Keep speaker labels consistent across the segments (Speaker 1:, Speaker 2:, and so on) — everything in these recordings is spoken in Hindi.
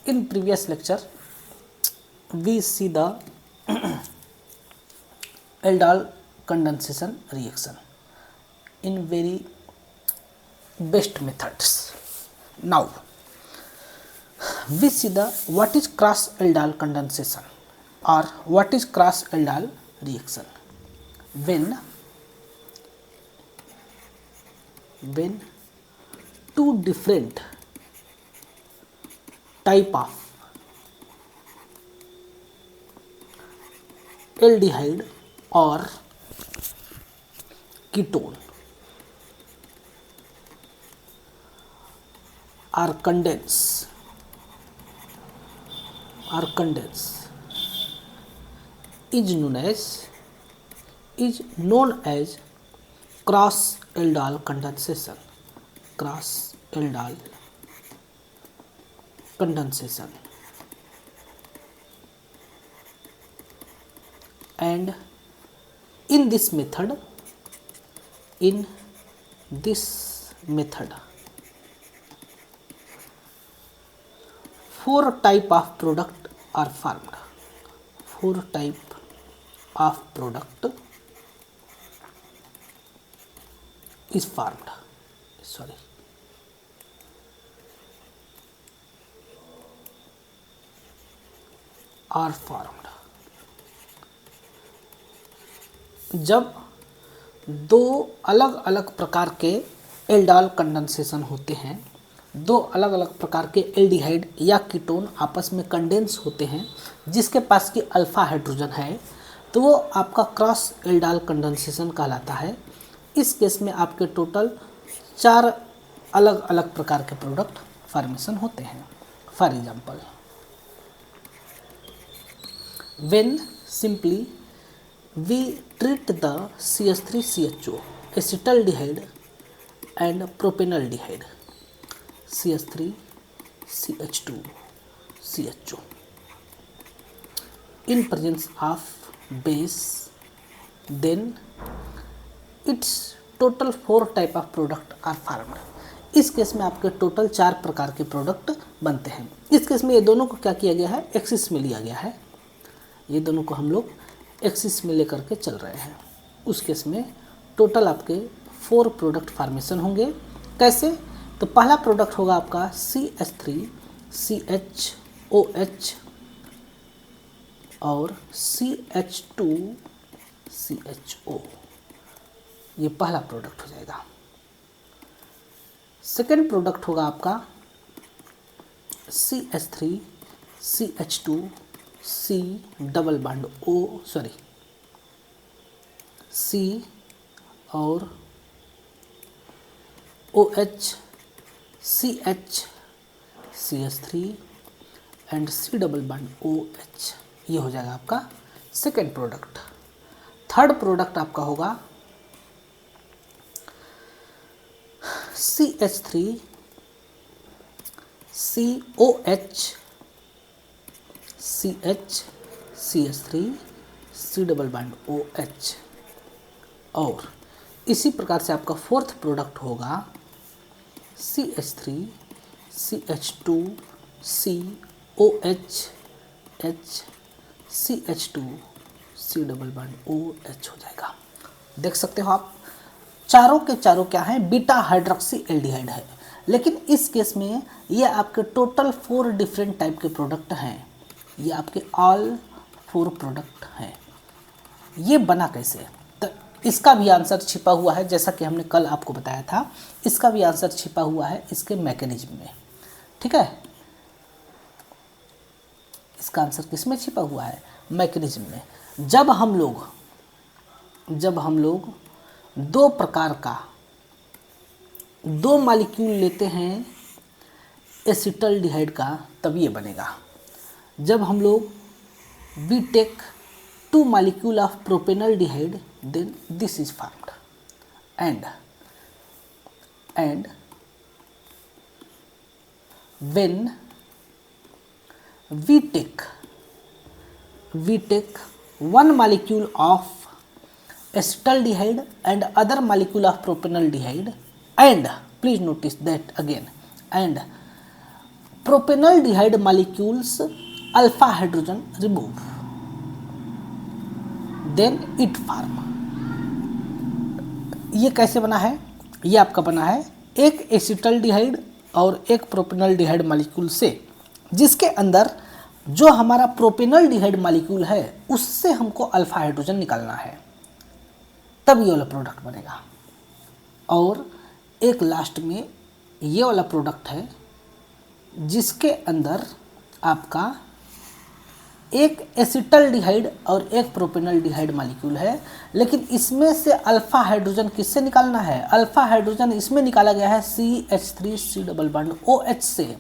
Speaker 1: In previous lecture, we see the aldol condensation reaction in very best methods. Now, we see the what is cross aldol condensation or what is cross aldol reaction. When two different type of aldehyde or ketone are condensed is known as cross aldol condensation. Cross aldol condensation. And in this method, four type of product are formed. Four type of product is formed. Are formed. जब दो अलग अलग प्रकार के एल्डोल कंडेंसेशन होते हैं, दो अलग अलग प्रकार के एल्डिहाइड या कीटोन आपस में कंडेंस होते हैं जिसके पास की अल्फा हाइड्रोजन है, तो वो आपका क्रॉस एल्डोल कंडेंसेशन कहलाता है। इस केस में आपके टोटल 4 अलग अलग प्रकार के प्रोडक्ट फॉर्मेशन होते हैं। For example, when simply we treat the CH3CHO acetaldehyde and propanaldehyde CH3CH2CHO in presence of base, then its total 4 type of product are formed. इस केस में आपके टोटल 4 प्रकार के प्रोडक्ट बनते हैं। इस केस में ये दोनों को क्या किया गया है, एक्सिस में लिया गया है। ये दोनों को हम लोग एक्सिस में लेकर के चल रहे हैं। उस केस में टोटल आपके 4 प्रोडक्ट फॉर्मेशन होंगे। कैसे? तो पहला प्रोडक्ट होगा आपका CH3CHOH और CH2CHO, ये पहला प्रोडक्ट हो जाएगा। सेकेंड प्रोडक्ट होगा आपका CH3CH2 C double bond C और OH CH CH3 and C double bond OH, ये हो जाएगा आपका सेकेंड प्रोडक्ट। थर्ड प्रोडक्ट आपका होगा CH3 COH CH CH3 C double bond OH, और इसी प्रकार से आपका फोर्थ प्रोडक्ट होगा CH3 CH2 COH H CH2 C double bond OH हो जाएगा। देख सकते हो आप, चारों के चारों क्या हैं, बीटा हाइड्रोक्सी एल्डिहाइड है। लेकिन इस केस में ये आपके टोटल 4 डिफरेंट टाइप के प्रोडक्ट हैं। ये आपके ऑल 4 प्रोडक्ट हैं। ये बना कैसे? तो इसका भी आंसर छिपा हुआ है, जैसा कि हमने कल आपको बताया था। इसका भी आंसर छिपा हुआ है इसके मैकेनिज्म में। ठीक है, इसका आंसर किस में छिपा हुआ है? मैकेनिज्म में। जब हम लोग 2 प्रकार का 2 मॉलिक्यूल लेते हैं एसिटल्डिहाइड का, तब ये बनेगा। जब हम लोग we take 2 molecule of propanaldehyde, then this is formed, and when we take 1 molecule of acetaldehyde and other molecule of propanaldehyde, and please notice that again, and propanaldehyde molecules alpha hydrogen remove, then it form. ये कैसे बना है? ये आपका बना है एक एसिटल्डिहाइड और एक प्रोपेनॉल्डिहाइड मॉलिक्यूल से, जिसके अंदर जो हमारा प्रोपेनॉल्डिहाइड मॉलिक्यूल है उससे हमको अल्फा हाइड्रोजन निकालना है, तब ये वाला प्रोडक्ट बनेगा। और एक लास्ट में ये वाला प्रोडक्ट है जिसके अंदर आपका एक एसिटल्डिहाइड और एक प्रोपेनॉल्डिहाइड मॉलिक्यूल है, लेकिन इसमें से अल्फा हाइड्रोजन किससे निकालना है? अल्फा हाइड्रोजन इसमें निकाला गया है CH3 डबल बॉन्ड OH से,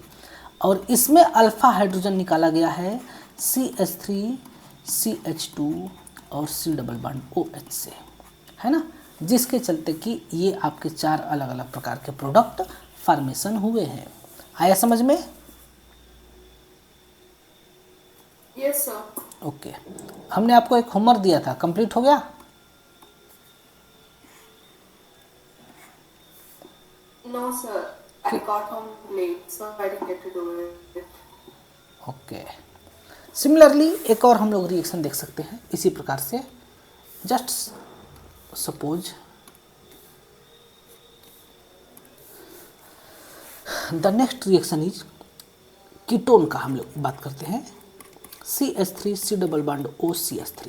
Speaker 1: और इसमें अल्फा हाइड्रोजन निकाला गया है CH3 CH2 और C डबल बॉन्ड OH से, है ना, जिसके चलते कि ये आपके 4 अलग अलग प्रकार के प्रोडक्ट फॉर्मेशन हुए हैं। आया समझ में?
Speaker 2: Yes sir.
Speaker 1: ओके, हमने आपको एक होमवर्क दिया था, कंप्लीट हो गया?
Speaker 2: No sir, I got home late so I didn't get to do it.
Speaker 1: Okay, similarly एक और हम लोग रिएक्शन देख सकते हैं इसी प्रकार से। Just suppose the next reaction is ketone का, हम लोग बात करते हैं CH3 C double bond OCH3।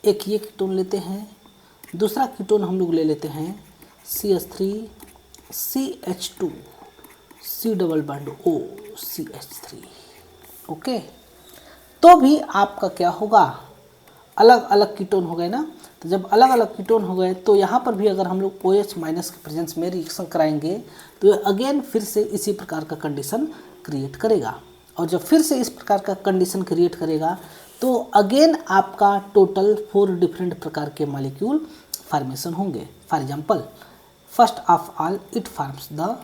Speaker 1: एक ये कीटोन लेते हैं, दूसरा कीटोन हम लोग ले लेते हैं CH3 CH2 C double bond OCH3। Okay, तो भी आपका क्या होगा? अलग अलग कीटोन हो गए ना। तो जब अलग अलग कीटोन हो गए तो यहाँ पर भी अगर हम लोग OH माइनस के प्रेजेंस में रिएक्शन कराएंगे तो अगेन फिर से इसी प्रकार का कंडीशन क्रिएट करेगा, और जब फिर से इस प्रकार का कंडीशन क्रिएट करेगा तो अगेन आपका टोटल 4 डिफरेंट प्रकार के मॉलिक्यूल फॉर्मेशन होंगे। For example, first of all it forms the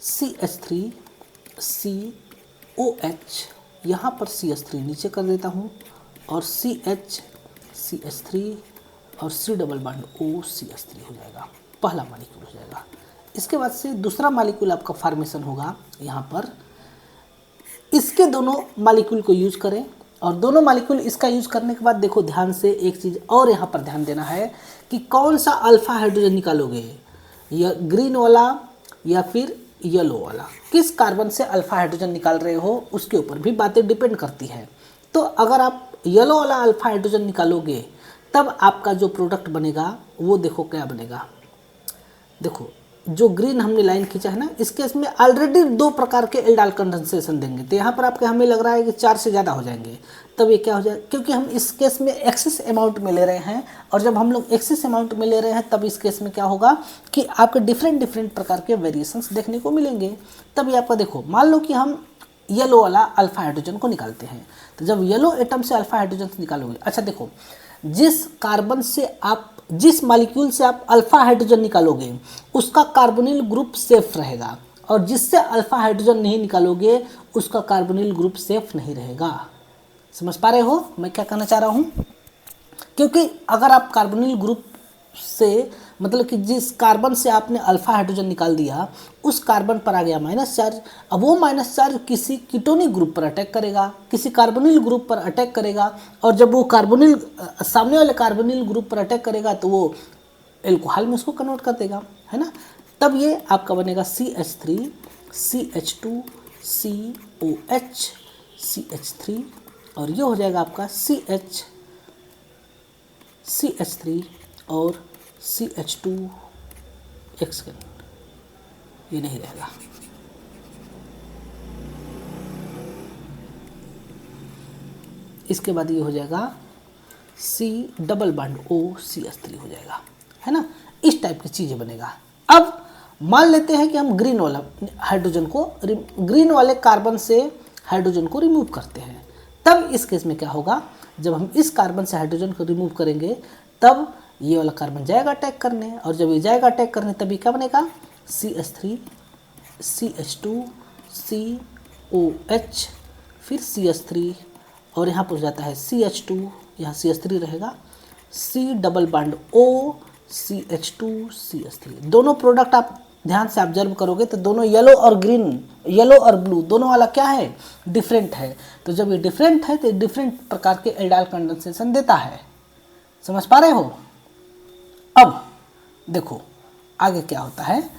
Speaker 1: CH3 COH, यहाँ पर CH3 नीचे कर देता हूँ, और CH3 और C डबल बॉन्ड OCH3 हो जाएगा, पहला मॉलिक्यूल हो जाएगा। इसके बाद से दूसरा मॉलिक्यूल आपका फॉर्मेशन होगा यहाँ पर। इसके दोनों मॉलिक्यूल को यूज करें, और दोनों मॉलिक्यूल इसका यूज करने के बाद देखो ध्यान से एक चीज़ और यहाँ पर ध्यान देना है कि कौन सा अल्फा हाइड्रोजन निकालोगे, या ग्रीन वाला या फिर येलो वाला, किस कार्बन से अल्फा हाइड्रोजन निकाल रहे हो उसके ऊपर भी बातें डिपेंड करती है। तो अगर आप येलो वाला अल्फा हाइड्रोजन निकालोगे तब आपका जो प्रोडक्ट बनेगा वो देखो क्या बनेगा। देखो जो ग्रीन हमने लाइन खींचा है ना, इस केस में ऑलरेडी 2 प्रकार के एल्डाइल कंडेंसेशन देंगे, तो यहाँ पर आपके हमें लग रहा है कि 4 से ज़्यादा हो जाएंगे। तब ये क्या हो जाए, क्योंकि हम इस केस में एक्सेस अमाउंट में ले रहे हैं, और जब हम लोग एक्सेस अमाउंट में ले रहे हैं तब इस केस में क्या होगा कि आपके डिफरेंट प्रकार के वेरिएशंस देखने को मिलेंगे। तब ये आपका देखो, मान लो कि हम येलो वाला अल्फा हाइड्रोजन को निकालते हैं, तो जब येलो एटम से अल्फा हाइड्रोजन निकालोगे, अच्छा देखो, जिस कार्बन से आप, जिस मॉलिक्यूल से आप अल्फा हाइड्रोजन निकालोगे उसका कार्बोनिल ग्रुप सेफ रहेगा, और जिससे अल्फा हाइड्रोजन नहीं निकालोगे उसका कार्बोनिल ग्रुप सेफ नहीं रहेगा। समझ पा रहे हो मैं क्या कहना चाह रहा हूँ? क्योंकि अगर आप कार्बोनिल ग्रुप से, मतलब कि जिस कार्बन से आपने अल्फा हाइड्रोजन निकाल दिया उस कार्बन पर आ गया माइनस चार्ज, अब वो माइनस चार्ज किसी कीटोनिक ग्रुप पर अटैक करेगा, किसी कार्बोनिल ग्रुप पर अटैक करेगा, और जब वो कार्बोनिल सामने वाले कार्बोनिल ग्रुप पर अटैक करेगा तो वो एल्कोहल में उसको कन्वर्ट कर देगा, है ना। तब ये आपका बनेगा CH3 CH2 COH CH3, और ये हो जाएगा आपका CH3 और CH2, एक सेकेंड, ये नहीं रहेगा, इसके बाद ये हो जाएगा C डबल बॉन्ड OCH3 हो जाएगा, है ना। इस टाइप की चीज़ें बनेगा। अब मान लेते हैं कि हम ग्रीन वाला हाइड्रोजन को, ग्रीन वाले कार्बन से हाइड्रोजन को रिमूव करते हैं, तब इस केस में क्या होगा, जब हम इस कार्बन से हाइड्रोजन को रिमूव करेंगे तब ये वाला कार्बन जाएगा अटैक करने, और जब ये जाएगा अटैक करने तभी क्या बनेगा CH3 CH2 COH फिर CH3, और यहाँ पर जाता है CH2, यहाँ CH3 रहेगा, C double bond O CH2 CH3। दोनों प्रोडक्ट आप ध्यान से ऑब्जर्व करोगे तो दोनों येलो और ग्रीन, येलो और ब्लू दोनों वाला क्या है, डिफरेंट है। तो जब ये डिफरेंट है तो डिफरेंट प्रकार के एल्डाइल कंडेंसेशन देता है। समझ पा रहे हो? अब देखो आगे क्या होता है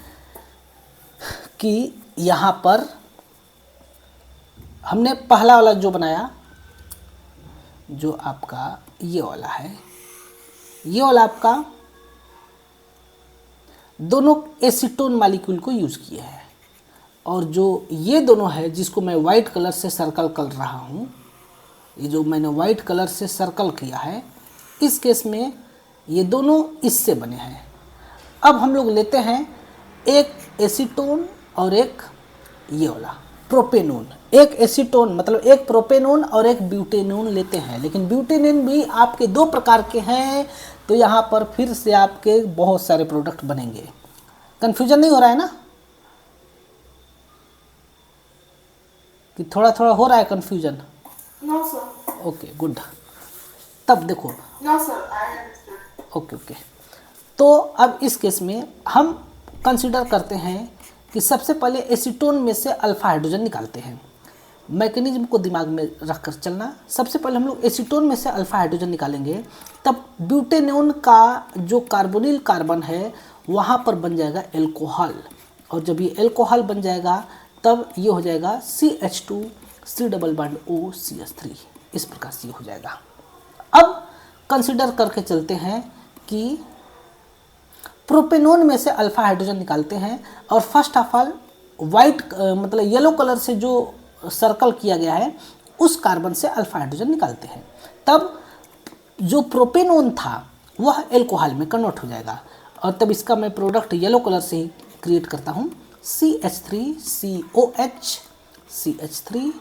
Speaker 1: कि यहाँ पर हमने पहला वाला जो बनाया, जो आपका ये वाला है, ये वाला आपका दोनों एसीटोन मालिक्यूल को यूज़ किए हैं। और जो ये दोनों है जिसको मैं वाइट कलर से सर्कल कर रहा हूँ, ये जो मैंने वाइट कलर से सर्कल किया है, इस केस में ये दोनों इससे बने हैं। अब हम लोग लेते हैं एक एसीटोन और एक ये वाला प्रोपेनोन। एक एसीटोन मतलब एक प्रोपेनोन और एक ब्यूटेनोन लेते हैं, लेकिन ब्यूटेनोन भी आपके दो प्रकार के हैं, तो यहाँ पर फिर से आपके बहुत सारे प्रोडक्ट बनेंगे। कंफ्यूजन नहीं हो रहा है ना? कि थोड़ा थोड़ा हो रहा है confusion?
Speaker 2: No, sir.
Speaker 1: Okay good. तब देखो,
Speaker 2: No, sir. I understood.
Speaker 1: Okay okay, तो अब इस केस में हम कंसीडर करते हैं कि सबसे पहले एसीटोन में से अल्फा हाइड्रोजन निकालते हैं। मैकेनिज्म को दिमाग में रखकर चलना। सबसे पहले हम लोग एसीटोन में से अल्फा हाइड्रोजन निकालेंगे, तब ब्यूटेनोन का जो कार्बोनिल कार्बन है वहाँ पर बन जाएगा एल्कोहल, और जब ये एल्कोहल बन जाएगा तब ये हो जाएगा CH2 C double bond O CH3, इस प्रकार से ये हो जाएगा। अब कंसीडर करके चलते हैं कि प्रोपेनोन में से अल्फा हाइड्रोजन निकालते हैं, और फर्स्ट ऑफ ऑल वाइट मतलब येलो कलर से जो सर्कल किया गया है उस कार्बन से अल्फा हाइड्रोजन निकालते हैं। तब जो प्रोपेनोन था वह एल्कोहल में कन्वर्ट हो जाएगा, और तब इसका मैं प्रोडक्ट येलो कलर से ही क्रिएट करता हूँ, CH3COH CH3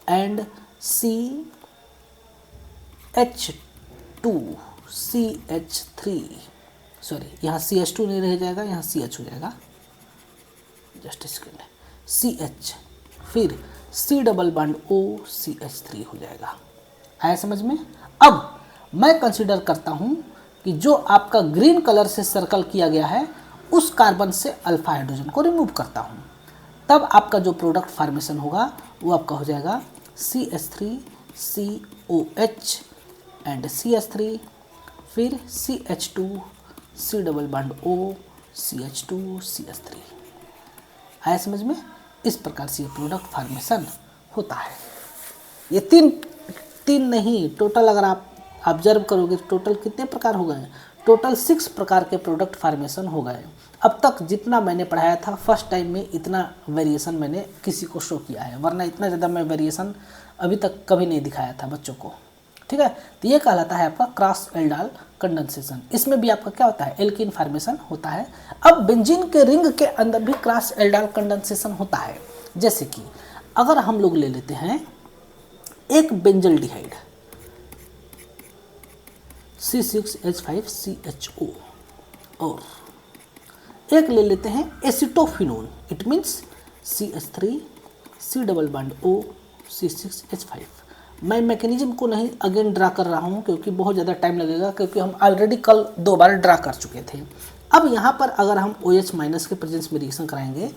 Speaker 1: and CH2CH3, sorry यहाँ CH2 नहीं रह जाएगा, यहाँ CH हो जाएगा, जस्ट सेकेंड, CH फिर C double bond O CH3 हो जाएगा। आया समझ में? अब मैं कंसीडर करता हूँ कि जो आपका ग्रीन कलर से सर्कल किया गया है उस कार्बन से अल्फा हाइड्रोजन को रिमूव करता हूँ, तब आपका जो प्रोडक्ट फॉर्मेशन होगा वो आपका हो जाएगा CH3COH एंड CH3 फिर CH2 C double bond O CH2 CH3। आया समझ में? इस प्रकार से ये प्रोडक्ट फॉर्मेशन होता है। ये तीन नहीं, टोटल अगर आप ऑब्जर्व करोगे तो टोटल कितने प्रकार हो गए? टोटल 6 प्रकार के प्रोडक्ट फॉर्मेशन हो गए। अब तक जितना मैंने पढ़ाया था फर्स्ट टाइम में इतना वेरिएशन मैंने किसी को शो किया है, वरना इतना ज़्यादा मैं वेरिएशन अभी तक कभी नहीं दिखाया था बच्चों को। ठीक है, तो ये कहलाता है आपका क्रॉस एल्डाइल कंडेंसेशन। इसमें भी आपका क्या होता है? एल्कीन फॉर्मेशन होता है। अब बेंजीन के रिंग के अंदर भी क्रॉस एल्डाइल कंडेंसेशन होता है। जैसे कि अगर हम लोग ले लेते हैं एक बेंजल्डिहाइड C6H5CHO, और एक ले लेते हैं acetophenone, it means CH3 C double bond O C6H5। मैं मैकेनिज्म को नहीं अगेन ड्रा कर रहा हूँ क्योंकि बहुत ज़्यादा टाइम लगेगा, क्योंकि हम ऑलरेडी कल 2 बार ड्रा कर चुके थे। अब यहाँ पर अगर हम OH माइनस के प्रेजेंस में रिएक्शन कराएंगे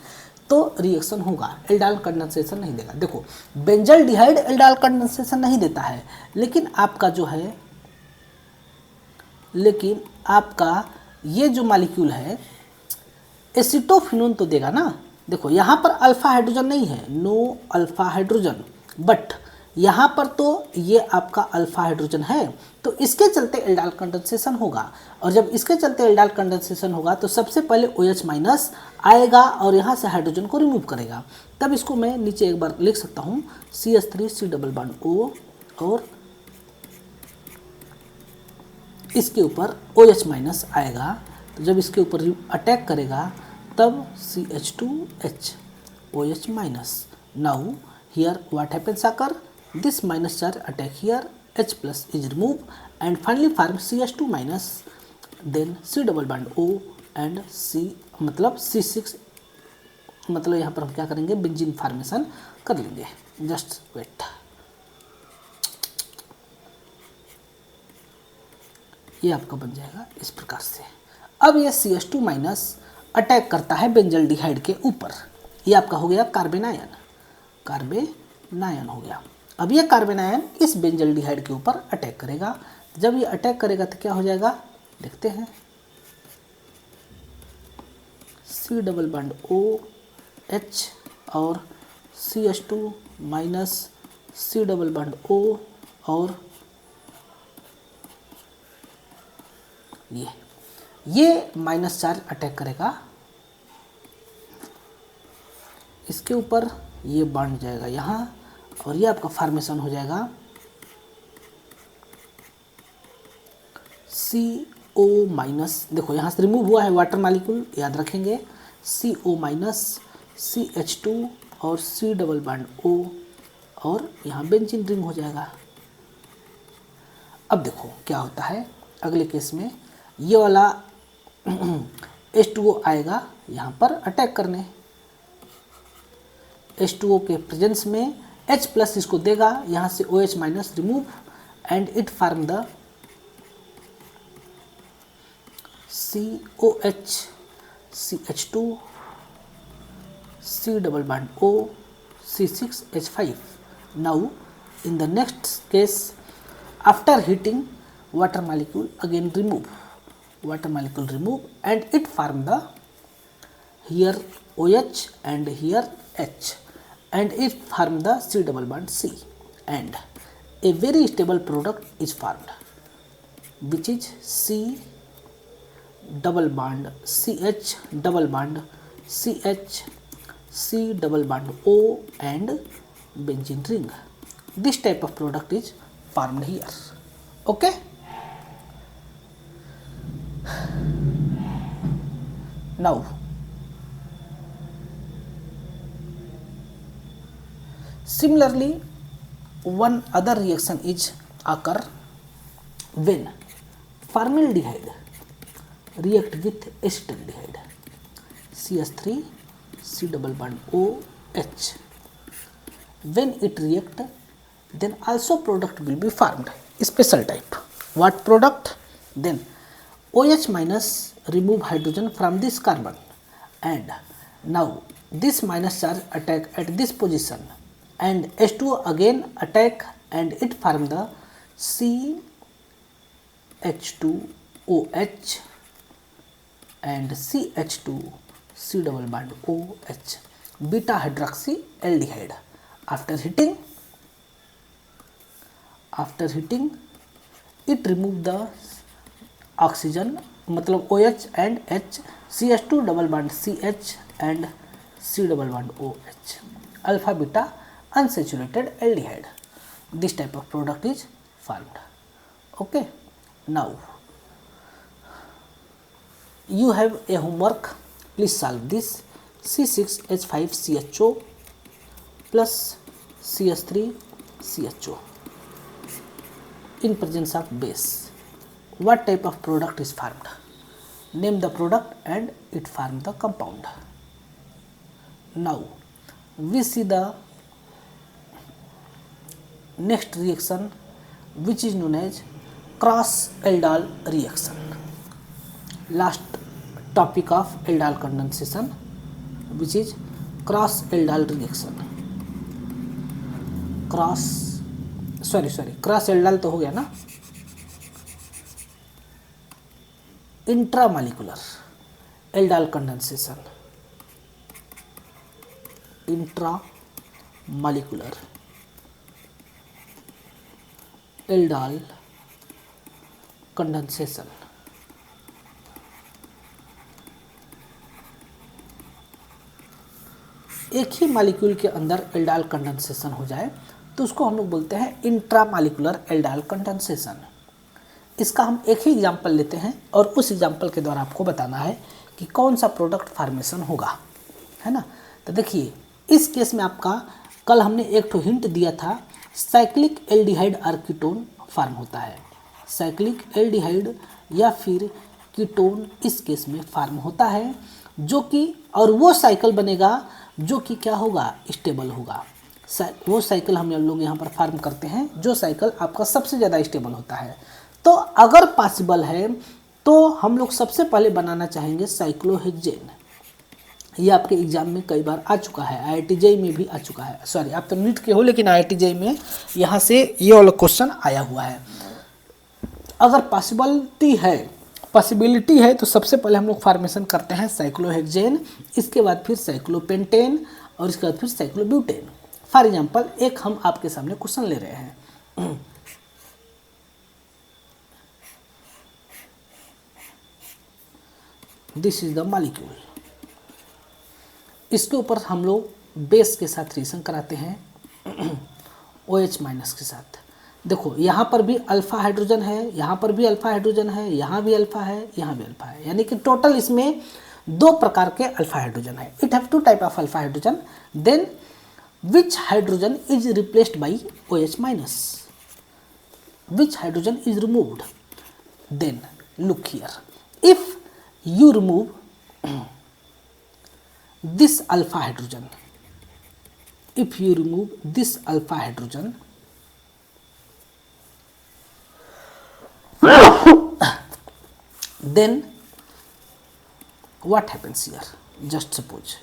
Speaker 1: तो रिएक्शन होगा, एल्डाइल कंडेंसेशन नहीं देगा। देखो बेंजल्डिहाइड एल्डाइल कंडेंसेशन नहीं देता है, लेकिन आपका ये जो मॉलिक्यूल है एसिटोफिनोन तो देगा ना। देखो यहाँ पर अल्फा हाइड्रोजन नहीं है, नो अल्फा हाइड्रोजन, बट यहाँ पर तो ये आपका अल्फा हाइड्रोजन है, तो इसके चलते एल्डाइल कंडेंसेशन होगा। और जब इसके चलते एल्डाइल कंडेंसेशन होगा तो सबसे पहले OH माइनस आएगा और यहाँ से हाइड्रोजन को रिमूव करेगा। तब इसको मैं नीचे एक बार लिख सकता हूँ CH3 C double bond O, और इसके ऊपर OH माइनस आएगा, तो जब इसके ऊपर अटैक करेगा तब CH2H OH minus. Now here what happens occur, this minus charge attack here, H plus is removed and finally form CH2 minus, then C double bond O and C मतलब C6, मतलब यहाँ पर हम क्या करेंगे? बेंजीन फॉर्मेशन कर लेंगे। जस्ट वेट, ये आपका बन जाएगा इस प्रकार से। अब ये CH2 माइनस अटैक करता है बेंजल्डिहाइड के ऊपर। ये आपका हो गया कार्बेनायन, कार्बेनायन हो गया। अब ये कार्बेनायन इस बेंजल्डिहाइड के ऊपर अटैक करेगा। जब ये अटैक करेगा तो क्या हो जाएगा, देखते हैं। C डबल बॉन्ड OH और CH2 minus C double bond O और ये माइनस चार्ज अटैक करेगा इसके ऊपर, ये बॉन्ड जाएगा यहाँ और ये आपका फॉर्मेशन हो जाएगा CO माइनस। देखो यहाँ से रिमूव हुआ है वाटर मॉलिक्यूल, याद रखेंगे। CO माइनस CH2 और C डबल बॉन्ड O और यहाँ बेंजीन रिंग हो जाएगा। अब देखो क्या होता है अगले केस में, ये वाला H2O आएगा यहाँ पर अटैक करने। H2O के प्रेजेंस में H प्लस इसको देगा, यहाँ से OH minus remove and it form the COH CH2 C double bond O C6H5. Now in the next case, after heating, water molecule again remove, and it form the here OH and here H, and it form the C double bond C, and a very stable product is formed, which is C double bond CH double bond CH C double bond O and benzene ring. This type of product is formed here. Okay. Now similarly, one other reaction is occur when formaldehyde react with acetaldehyde, CH3 C double bond OH. When it react, then also product will be formed, special type. What product? Then OH minus remove hydrogen from this carbon, and now this minus charge attack at this position, and H2O again attack and it form the CH2OH and CH2 C double bond OH, beta hydroxy aldehyde. After heating it remove the oxygen, मतलब OH and H, CH2 double bond CH and C double bond OH, alpha beta unsaturated aldehyde. This type of product is formed. Okay. Now you have a homework, please solve this. C6H5CHO plus CH3CHO in presence of base. What type of product is formed? Name the product and it form the compound. Now we see the next reaction, which is known as cross aldol reaction. Last topic of aldol condensation, which is cross aldol reaction. cross aldol तो हो गया ना, intramolecular aldol condensation, intramolecular aldol condensation. एक ही मॉलिक्यूल के अंदर एल्डाल कंडेंसेशन हो जाए तो उसको हम लोग बोलते हैं इंट्रामॉलिक्यूलर एल्डाल कंडेंसेशन। इसका हम एक ही एग्जांपल लेते हैं और उस एग्जांपल के द्वारा आपको बताना है कि कौन सा प्रोडक्ट फॉर्मेशन होगा, है ना। तो देखिए इस केस में आपका कल हमने एक तो हिंट दिया था, साइक्लिक एल्डिहाइड और कीटोन फॉर्म होता है। साइक्लिक एल्डिहाइड या फिर कीटोन इस केस में फॉर्म होता है, जो कि और वो साइकिल बनेगा जो कि क्या होगा, स्टेबल होगा। वो साइकिल हम लोग यहाँ पर फॉर्म करते हैं जो साइकिल आपका सबसे ज़्यादा स्टेबल होता है। तो अगर पॉसिबल है तो हम लोग सबसे पहले बनाना चाहेंगे साइक्लोहेक्सेन, ये आपके एग्जाम में कई बार आ चुका है, IIT JEE में भी आ चुका है। सॉरी, आप तो नीट के हो, लेकिन IIT JEE में यहाँ से ये वाला क्वेश्चन आया हुआ है। अगर पॉसिबिलिटी है तो सबसे पहले हम लोग फॉर्मेशन करते हैं साइक्लोहेक्सेन, इसके बाद फिर साइक्लोपेंटेन और इसके बाद फिर साइक्लोब्यूटेन। फॉर एग्जाम्पल एक हम आपके सामने क्वेश्चन ले रहे हैं। दिस इज द मॉलिक्यूल, इसके ऊपर हम लोग बेस के साथ रिएक्शन कराते हैं OH माइनस के साथ। देखो यहाँ पर भी अल्फा हाइड्रोजन है, यहाँ पर भी अल्फा हाइड्रोजन है, यहाँ भी अल्फा है, यहाँ भी अल्फा है, यानी कि टोटल इसमें 2 प्रकार के अल्फा हाइड्रोजन है। It have 2 type of alpha hydrogen. Then which hydrogen is replaced by OH minus, which hydrogen is removed. Then look here, if you remove this alpha hydrogen, if you remove this alpha hydrogen, then what happens here? Just suppose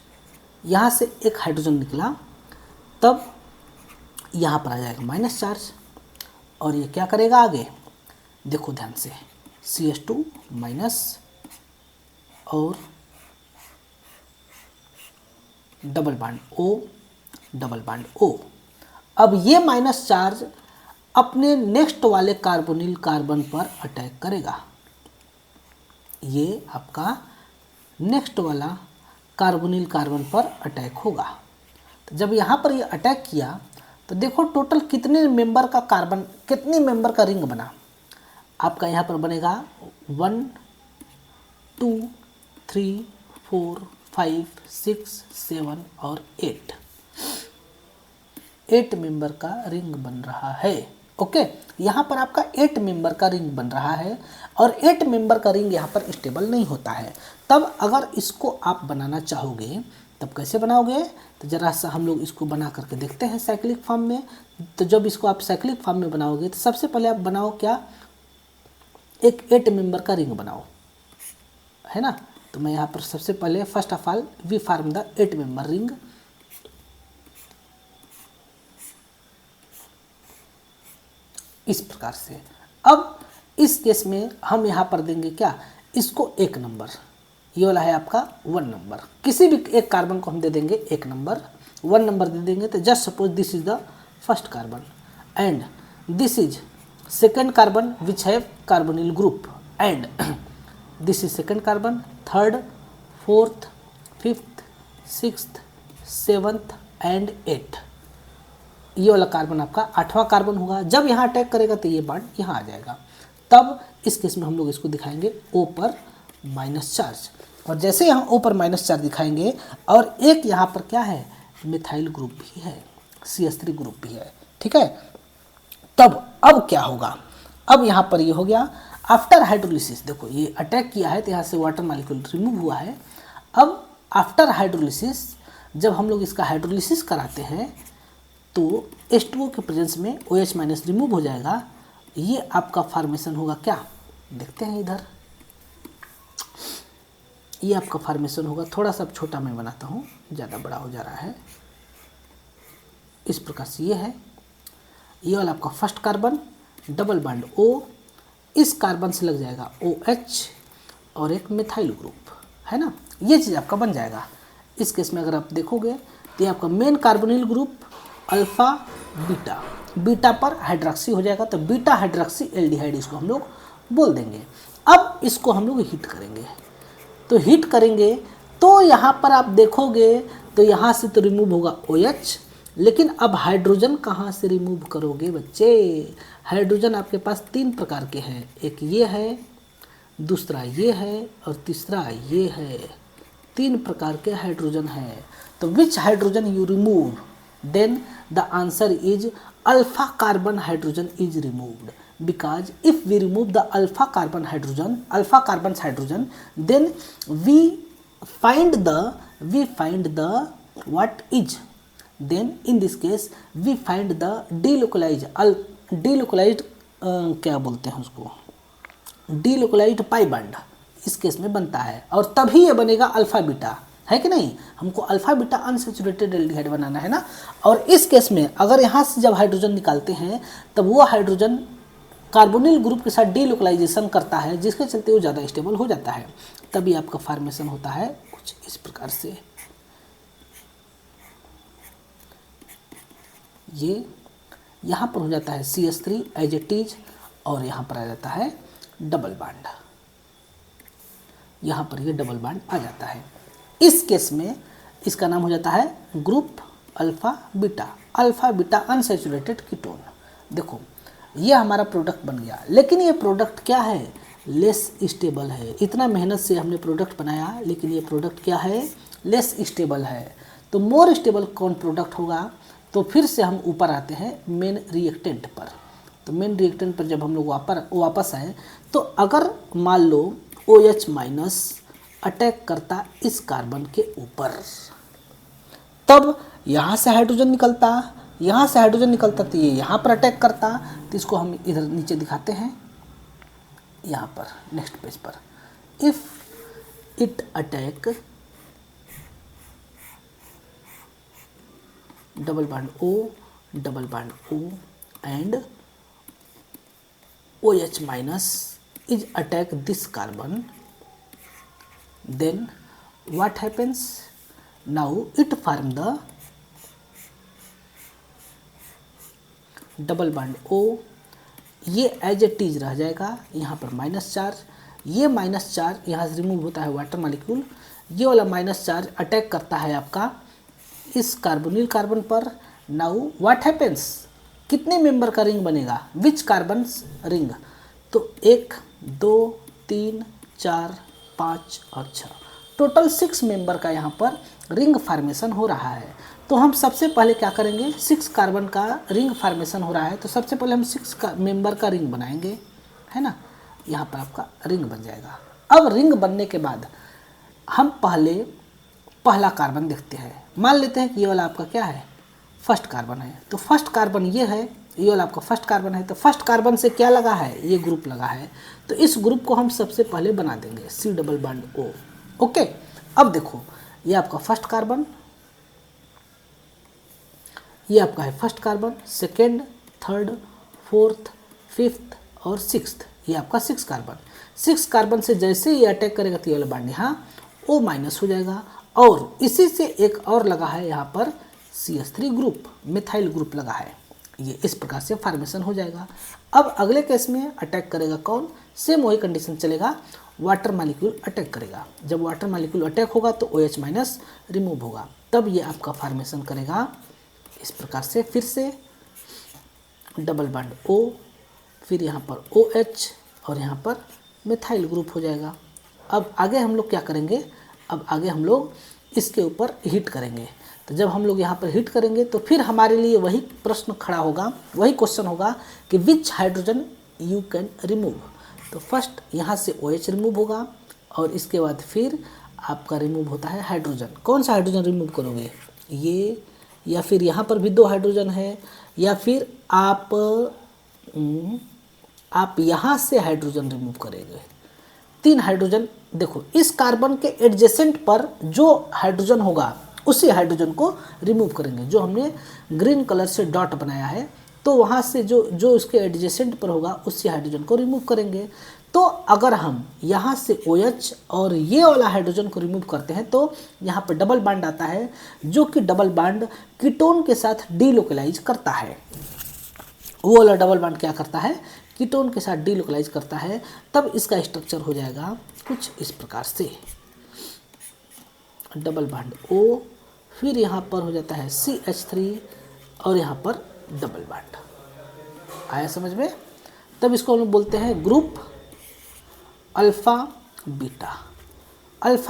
Speaker 1: यहाँ से एक हाइड्रोजन निकला, तब यहाँ पर आ जाएगा माइनस चार्ज, और ये क्या करेगा आगे, देखो ध्यान से, CH2 माइनस और डबल बॉन्ड O। अब ये माइनस चार्ज अपने नेक्स्ट वाले कार्बोनिल कार्बन पर अटैक करेगा। ये आपका नेक्स्ट वाला कार्बोनिल कार्बन पर अटैक होगा। तो जब यहाँ पर ये अटैक किया तो देखो टोटल कितने मेंबर का कार्बन, कितने मेंबर का रिंग बना। आपका यहाँ पर बनेगा 1 2 3 4 5 6 7 और 8 मेंबर का रिंग बन रहा है। ओके, यहाँ पर आपका 8 मेंबर का रिंग बन रहा है, और 8 मेंबर का रिंग यहाँ पर स्टेबल नहीं होता है। तब अगर इसको आप बनाना चाहोगे तब कैसे बनाओगे, तो जरा सा हम लोग इसको बना करके देखते हैं साइक्लिक फॉर्म में। तो जब इसको आप साइक्लिक फॉर्म में बनाओगे तो सबसे पहले आप बनाओ क्या, एक 8 मेंबर का रिंग बनाओ, है ना। तो मैं यहाँ पर सबसे पहले first of all we form the 8 member ring. इस प्रकार से। अब इस केस में हम यहाँ पर देंगे क्या, इसको 1 नंबर, ये वाला है आपका 1 नंबर। किसी भी एक कार्बन को हम दे देंगे 1 नंबर, 1 नंबर दे देंगे। तो just suppose this is the first carbon and this is second carbon which have carbonyl group, and this is second carbon, third, fourth, fifth, sixth, seventh and 8। ये वाला कार्बन आपका 8वां कार्बन होगा। जब यहाँ अटैक करेगा तो ये बॉन्ड यहाँ आ जाएगा। तब इस केस में हम लोग इसको दिखाएंगे O पर माइनस चार्ज, और जैसे यहाँ O पर माइनस चार्ज दिखाएंगे और एक यहाँ पर क्या है, मिथाइल ग्रुप भी है, CH3 ग्रुप भी है, ठीक है। तब अब क्या होगा, अब यहाँ पर ये हो गया आफ्टर हाइड्रोलिसिस। देखो ये अटैक किया है तो यहाँ से वाटर मॉलिक्यूल रिमूव हुआ है। अब आफ्टर हाइड्रोलिसिस जब हम लोग इसका हाइड्रोलिसिस कराते हैं तो H2O के प्रेजेंस में OH माइनस रिमूव हो जाएगा। ये आपका फॉर्मेशन होगा क्या, देखते हैं इधर, ये आपका फॉर्मेशन होगा। थोड़ा सा छोटा मैं बनाता हूँ, ज़्यादा बड़ा हो जा रहा है। इस प्रकार से ये है, ये वाला आपका first carbon, double bond O, इस कार्बन से लग जाएगा OH और एक मिथाइल ग्रुप, है ना। ये चीज़ आपका बन जाएगा। इस केस में अगर आप देखोगे तो ये आपका main carbonyl group alpha beta, beta पर हाइड्रोक्सी हो जाएगा, तो बीटा हाइड्रोक्सी एल्डिहाइड इसको हम लोग बोल देंगे। अब इसको हम लोग हीट करेंगे, तो हीट करेंगे तो यहाँ पर आप देखोगे तो यहाँ से तो रिमूव होगा OH, लेकिन अब हाइड्रोजन कहाँ से रिमूव करोगे बच्चे। हाइड्रोजन आपके पास 3 प्रकार के हैं, एक ये है, दूसरा ये है और तीसरा ये है। 3 प्रकार के हाइड्रोजन है। तो which hydrogen you remove, then the answer is alpha carbon hydrogen is removed, because if we remove the alpha carbon hydrogen, then we find the what is, then in this case we find the delocalized क्या बोलते हैं उसको, delocalized pi bond इस केस में बनता है, और तभी ये बनेगा अल्फा बीटा। है कि नहीं, हमको अल्फा बीटा अनसैचुरेटेड एल्डिहाइड बनाना है ना। और इस केस में अगर यहाँ से जब हाइड्रोजन निकालते हैं तब वो हाइड्रोजन कार्बोनिल ग्रुप के साथ डीलोकलाइजेशन करता है, जिसके चलते वो ज़्यादा स्टेबल हो जाता है। तभी आपका फॉर्मेशन होता है कुछ इस प्रकार से, ये यहाँ पर हो जाता है CH3 एज इट इज, और यहाँ पर आ जाता है डबल बॉन्ड, यहाँ पर ये डबल बॉन्ड आ जाता है। इस केस में इसका नाम हो जाता है group alpha beta unsaturated ketone. देखो ये हमारा प्रोडक्ट बन गया, लेकिन ये प्रोडक्ट क्या है, लेस स्टेबल है। इतना मेहनत से हमने प्रोडक्ट बनाया, लेकिन ये प्रोडक्ट क्या है, लेस स्टेबल है। तो मोर स्टेबल कौन प्रोडक्ट होगा, तो फिर से हम ऊपर आते हैं मेन रिएक्टेंट पर। तो मेन रिएक्टेंट पर जब हम लोग वापस आए, तो अगर मान लो OH माइनस अटैक करता इस कार्बन के ऊपर, तब यहाँ से हाइड्रोजन निकलता, यहाँ से हाइड्रोजन निकलता, तो ये यहाँ पर अटैक करता। तो इसको हम इधर नीचे दिखाते हैं, यहाँ पर नेक्स्ट पेज पर, if it attack double bond O and OH minus is attack this carbon, then what happens? Now it form the double bond O, ये एज इट इज रह जाएगा, यहाँ पर माइनस चार्ज, ये माइनस चार्ज यहाँ से रिमूव होता है वाटर मॉलिक्यूल, ये वाला माइनस चार्ज अटैक करता है आपका इस कार्बोनिल कार्बन पर। नाउ व्हाट हैपेंस, कितने मेंबर का रिंग बनेगा, विच कार्बन्स रिंग, तो 1 2 3 4 5 और 6, टोटल 6 मेंबर का यहाँ पर रिंग फार्मेशन हो रहा है। तो हम सबसे पहले क्या करेंगे, 6 कार्बन का रिंग फार्मेशन हो रहा है, तो सबसे पहले हम 6 मेंबर का रिंग बनाएंगे, है ना। यहाँ पर आपका रिंग बन जाएगा। अब रिंग बनने के बाद हम पहला कार्बन देखते हैं। मान लेते हैं कि ये वाला आपका क्या है, फर्स्ट कार्बन है, तो फर्स्ट कार्बन ये है, ये वाला आपका फर्स्ट कार्बन है। तो फर्स्ट कार्बन से क्या लगा है, ये ग्रुप लगा है, तो इस ग्रुप को हम सबसे पहले बना देंगे C double bond O। Okay, अब देखो ये आपका फर्स्ट कार्बन, ये आपका है first carbon, second, third, fourth, fifth और सिक्स्थ, ये आपका 6 कार्बन। 6 कार्बन से जैसे ये अटैक करेगा तो ये वाला बॉन्ड यहाँ O माइनस हो जाएगा, और इसी से एक और लगा है यहाँ पर CH3 ग्रुप, मिथाइल ग्रुप लगा है। ये इस प्रकार से फॉर्मेशन हो जाएगा। अब अगले केस में अटैक करेगा कौन, सेम वही कंडीशन चलेगा, वाटर मॉलिक्यूल अटैक करेगा। जब वाटर मॉलिक्यूल अटैक होगा तो OH माइनस रिमूव होगा, तब ये आपका फॉर्मेशन करेगा इस प्रकार से, फिर से डबल बॉन्ड O, फिर यहाँ पर OH और यहाँ पर मिथाइल ग्रुप हो जाएगा। अब आगे हम लोग क्या करेंगे, अब आगे हम लोग इसके ऊपर हीट करेंगे। तो जब हम लोग यहाँ पर हीट करेंगे तो फिर हमारे लिए वही प्रश्न खड़ा होगा, वही क्वेश्चन होगा कि विच हाइड्रोजन यू कैन रिमूव। तो फर्स्ट यहाँ से OH रिमूव होगा, और इसके बाद फिर आपका रिमूव होता है हाइड्रोजन। कौन सा हाइड्रोजन रिमूव करोगे, ये, या फिर यहाँ पर भी 2 हाइड्रोजन है, या फिर आप यहाँ से हाइड्रोजन रिमूव करेंगे, 3 हाइड्रोजन। देखो इस कार्बन के एडजेसेंट पर जो हाइड्रोजन होगा उसी हाइड्रोजन को रिमूव करेंगे, जो हमने ग्रीन कलर से डॉट बनाया है, तो वहाँ से जो उसके एडजेसेंट पर होगा उसी हाइड्रोजन को रिमूव करेंगे। तो अगर हम यहाँ से OH और ये वाला हाइड्रोजन को रिमूव करते हैं तो यहाँ पर डबल बॉन्ड आता है, जो कि डबल बॉन्ड कीटोन के साथ डीलोकलाइज करता है। वो वाला डबल बॉन्ड क्या करता है, कीटोन के साथ डीलोकलाइज करता है। तब इसका स्ट्रक्चर हो जाएगा कुछ इस प्रकार से, डबल बॉन्ड O, फिर यहाँ पर हो जाता है CH3 और यहाँ पर डबल बॉन्ड। आया समझ में। तब इसको हम लोग बोलते हैं group alpha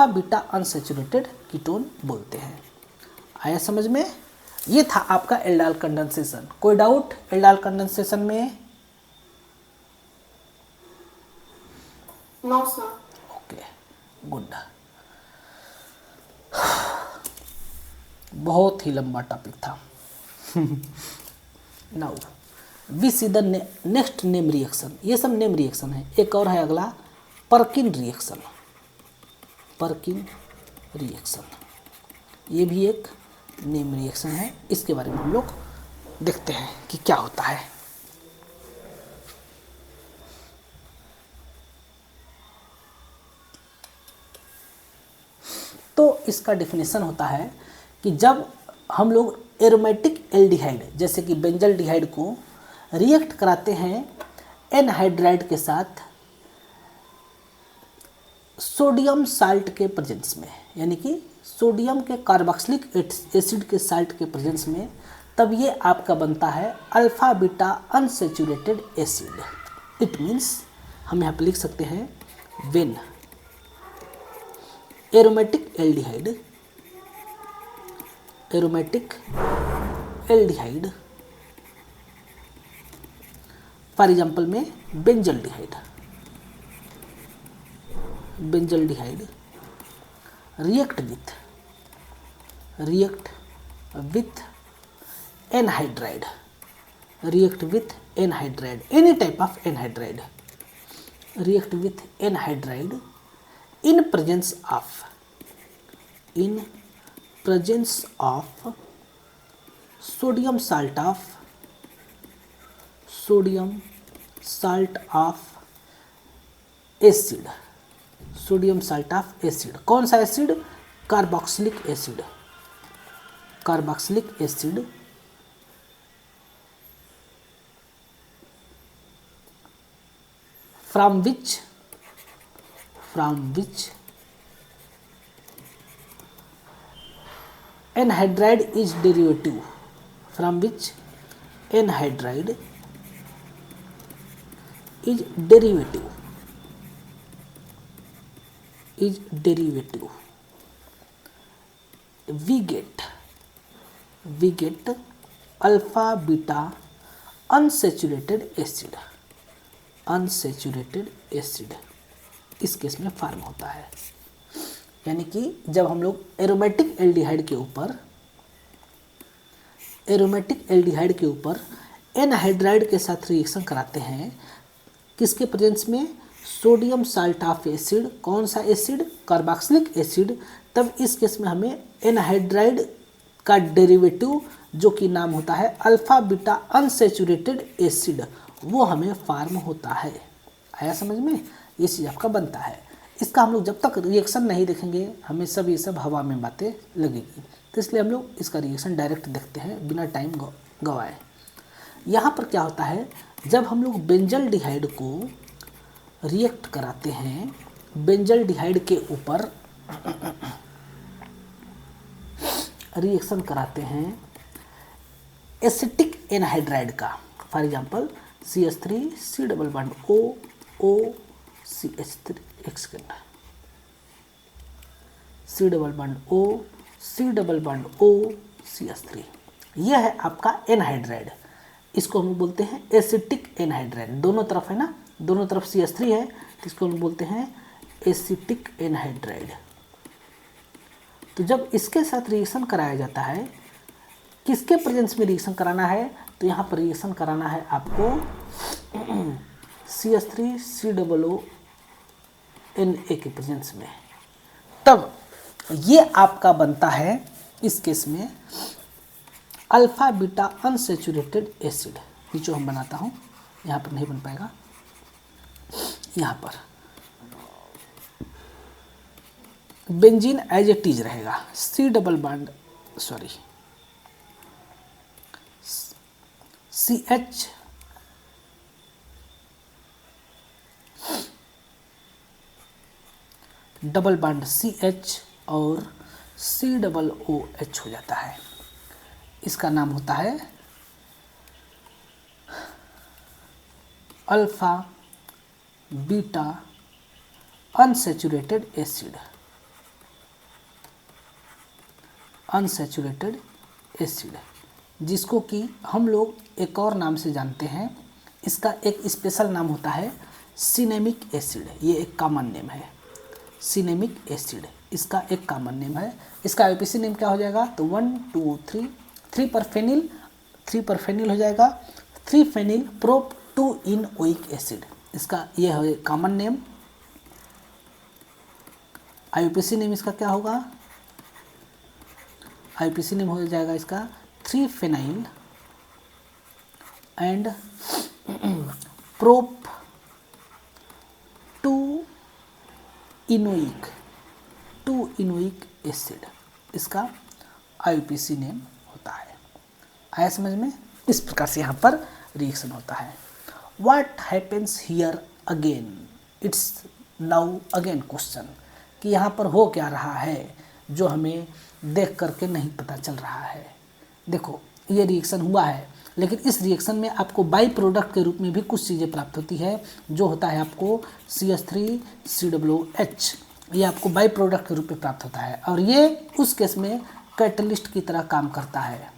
Speaker 1: beta unsaturated ketone बोलते हैं। आया समझ में। ये था आपका एल्डाइल कंडेंसेशन। कोई डाउट एल्डाइल कंडेंसेशन में?
Speaker 2: No sir.
Speaker 1: Okay, good. बहुत ही लंबा टॉपिक था। Now we see the next name reaction. ये सब नेम रिएक्शन है। एक और है अगला, पर्किन रिएक्शन। ये भी एक नेम रिएक्शन है, इसके बारे में हम लोग देखते हैं कि क्या होता है। तो इसका डेफिनेशन होता है कि जब हम लोग एरोमेटिक एल्डिहाइड जैसे कि बेंजल्डिहाइड को रिएक्ट कराते हैं एनहाइड्राइड के साथ सोडियम साल्ट के प्रेजेंस में, यानी कि सोडियम के कार्बोक्सिलिक एसिड के साल्ट के प्रेजेंस में, तब ये आपका बनता है alpha beta unsaturated acid. It means हम यहाँ पे लिख सकते हैं when aromatic aldehyde for example में benzaldehyde react with anhydride, any type of anhydride, react with anhydride in presence of sodium salt acid, कौन सा acid? Carboxylic acid from which anhydride is derivative, we get alpha beta unsaturated acid इस केस में फॉर्म होता है। यानी कि जब हम लोग एरोमेटिक एल्डिहाइड के ऊपर एनहाइड्राइड के साथ रिएक्शन कराते हैं, किसके प्रेजेंस में? सोडियम साल्ट ऑफ एसिड, कौन सा एसिड? Carboxylic acid. तब इस केस में हमें एनहाइड्राइड का डेरिवेटिव जो कि नाम होता है अल्फा बीटा अनसेचुरेटेड एसिड, वो हमें फॉर्म होता है। आया समझ में? ये चीज़ आपका बनता है। इसका हम लोग जब तक रिएक्शन नहीं देखेंगे हमें सब ये सब हवा में बातें लगेगी, तो इसलिए हम लोग इसका रिएक्शन डायरेक्ट देखते हैं बिना टाइम गवाए। यहाँ पर क्या होता है, जब हम लोग बेंजल्डिहाइड को रिएक्ट कराते हैं, बेंजल्डिहाइड के ऊपर रिएक्शन कराते हैं एसिटिक एनहाइड्राइड का, for example CH3 C double bond O CH3 एक second, C double bond O C double bond O CH3, यह है आपका एनहाइड्राइड। इसको हम बोलते हैं एसिटिक एनहाइड्राइड। दोनों तरफ है ना, दोनों तरफ CH3 है, तो इसको हम बोलते हैं एसिटिक एनहाइड्राइड। तो जब इसके साथ रिएक्शन कराया जाता है, किसके प्रेजेंस में रिएक्शन कराना है? तो यहाँ पर रिएक्शन कराना है आपको CH3 COO Na के प्रेजेंस में। तब ये आपका बनता है इस केस में अल्फा बीटा अनसेचुरेटेड एसिड। ये जो हम बनाता हूँ, यहाँ पर नहीं बन पाएगा, यहाँ पर बेंजीन एज ए टीज रहेगा, C double bond CH double bond CH और C डबल OH हो जाता है। इसका नाम होता है अल्फा बीटा अनसेचुरेटेड एसिड, जिसको कि हम लोग एक और नाम से जानते हैं। इसका एक स्पेशल नाम होता है सिनेमिक एसिड। ये एक कॉमन नेम है, सिनेमिक एसिड इसका एक कॉमन नेम है। इसका IUPAC नेम क्या हो जाएगा? तो 1 2 3 3 पर फेनिल हो जाएगा, 3 फेनिल प्रोप 2 इन ओइक एसिड। इसका ये है कॉमन नेम। IUPAC नेम इसका क्या होगा? आईपीसी नेम हो जाएगा इसका 3 फेनाइल एंड प्रोप 2 इनोइक एसिड, इसका आईपीसी नेम होता है। आया समझ में? इस प्रकार से यहाँ पर रिएक्शन होता है। What happens here again, it's now again question कि यहाँ पर हो क्या रहा है जो हमें देख करके नहीं पता चल रहा है। देखो ये रिएक्शन हुआ है, लेकिन इस रिएक्शन में आपको बाई प्रोडक्ट के रूप में भी कुछ चीज़ें प्राप्त होती है, जो होता है आपको CH3COOH, ये आपको बाई प्रोडक्ट के रूप में प्राप्त होता है और ये उस केस में कैटलिस्ट की तरह काम करता है,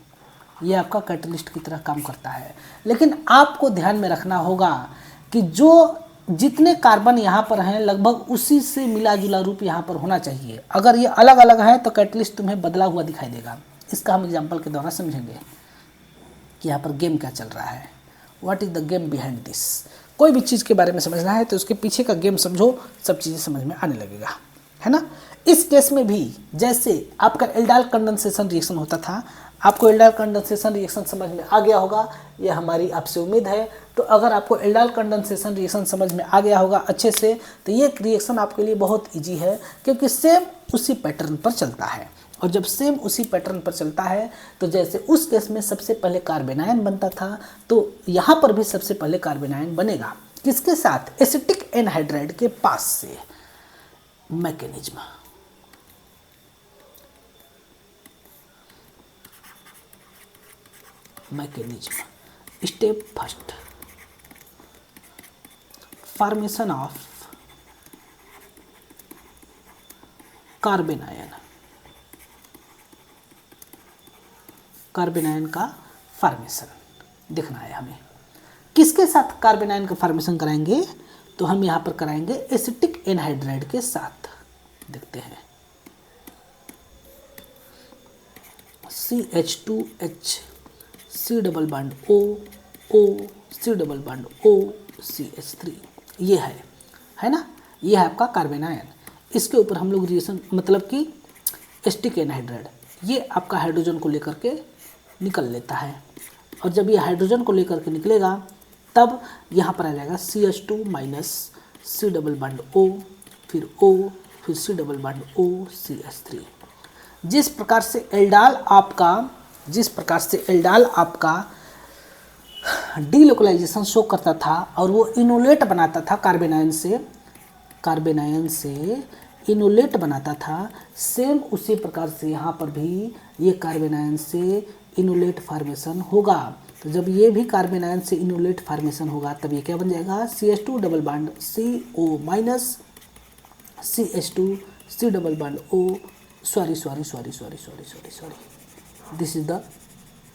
Speaker 1: ये आपका कैटलिस्ट की तरह काम करता है। लेकिन आपको ध्यान में रखना होगा कि जो जितने कार्बन यहाँ पर हैं लगभग उसी से मिला जुला रूप यहाँ पर होना चाहिए। अगर ये अलग अलग है तो कैटलिस्ट तुम्हें बदला हुआ दिखाई देगा। इसका हम एग्जाम्पल के द्वारा समझेंगे कि यहाँ पर गेम क्या चल रहा है, what is the game behind this. कोई भी चीज़ के बारे में समझना है तो उसके पीछे का गेम समझो, सब चीज़ें समझ में आने लगेगा, है ना। इस केस में भी जैसे आपका एल्डाइल कंडेंसेशन रिएक्शन होता था, आपको एल्डाइल कंडेंसेशन रिएक्शन समझ में आ गया होगा, ये हमारी आपसे उम्मीद है। तो अगर आपको एल्डाइल कंडेंसेशन रिएक्शन समझ में आ गया होगा अच्छे से, तो ये रिएक्शन आपके लिए बहुत ईजी है, क्योंकि सेम उसी पैटर्न पर चलता है। और जब सेम उसी पैटर्न पर चलता है तो जैसे उस केस में सबसे पहले कार्बेनायन बनता था, तो यहाँ पर भी सबसे पहले कार्बेनायन बनेगा। किसके साथ? एसिटिक एनहाइड्राइड के पास से। Mechanism step first, formation of carbanion, carbanion का फॉर्मेशन देखना है हमें। किसके साथ कार्बेनायन का फॉर्मेशन कराएंगे? तो हम यहाँ पर कराएंगे एसिटिक एनहाइड्राइड के साथ। देखते हैं CH2H, C double bond O, O, C double bond O, CH3, ये है ना, ये है आपका कार्बेनायन। इसके ऊपर हम लोग रिएक्शन मतलब कि एसिटिक एनहाइड्राइड, ये आपका हाइड्रोजन को लेकर के निकल लेता है, और जब ये हाइड्रोजन को लेकर के निकलेगा तब यहाँ पर आ जाएगा CH2 minus C double bond O, फिर O, फिर C double bond O, CH3। जिस प्रकार से एल्डाल आपका डीलोकलाइजेशन शो करता था और वो इनोलेट बनाता था कार्बेनायन से इनोलेट बनाता था, सेम उसी प्रकार से यहाँ पर भी ये कार्बेनायन से इनोलेट फॉर्मेशन होगा। तो जब ये भी कार्बेनायन से इनोलेट फॉर्मेशन होगा तब ये क्या बन जाएगा? CH2 double bond CO minus CH2 C double bond O, sorry, this is the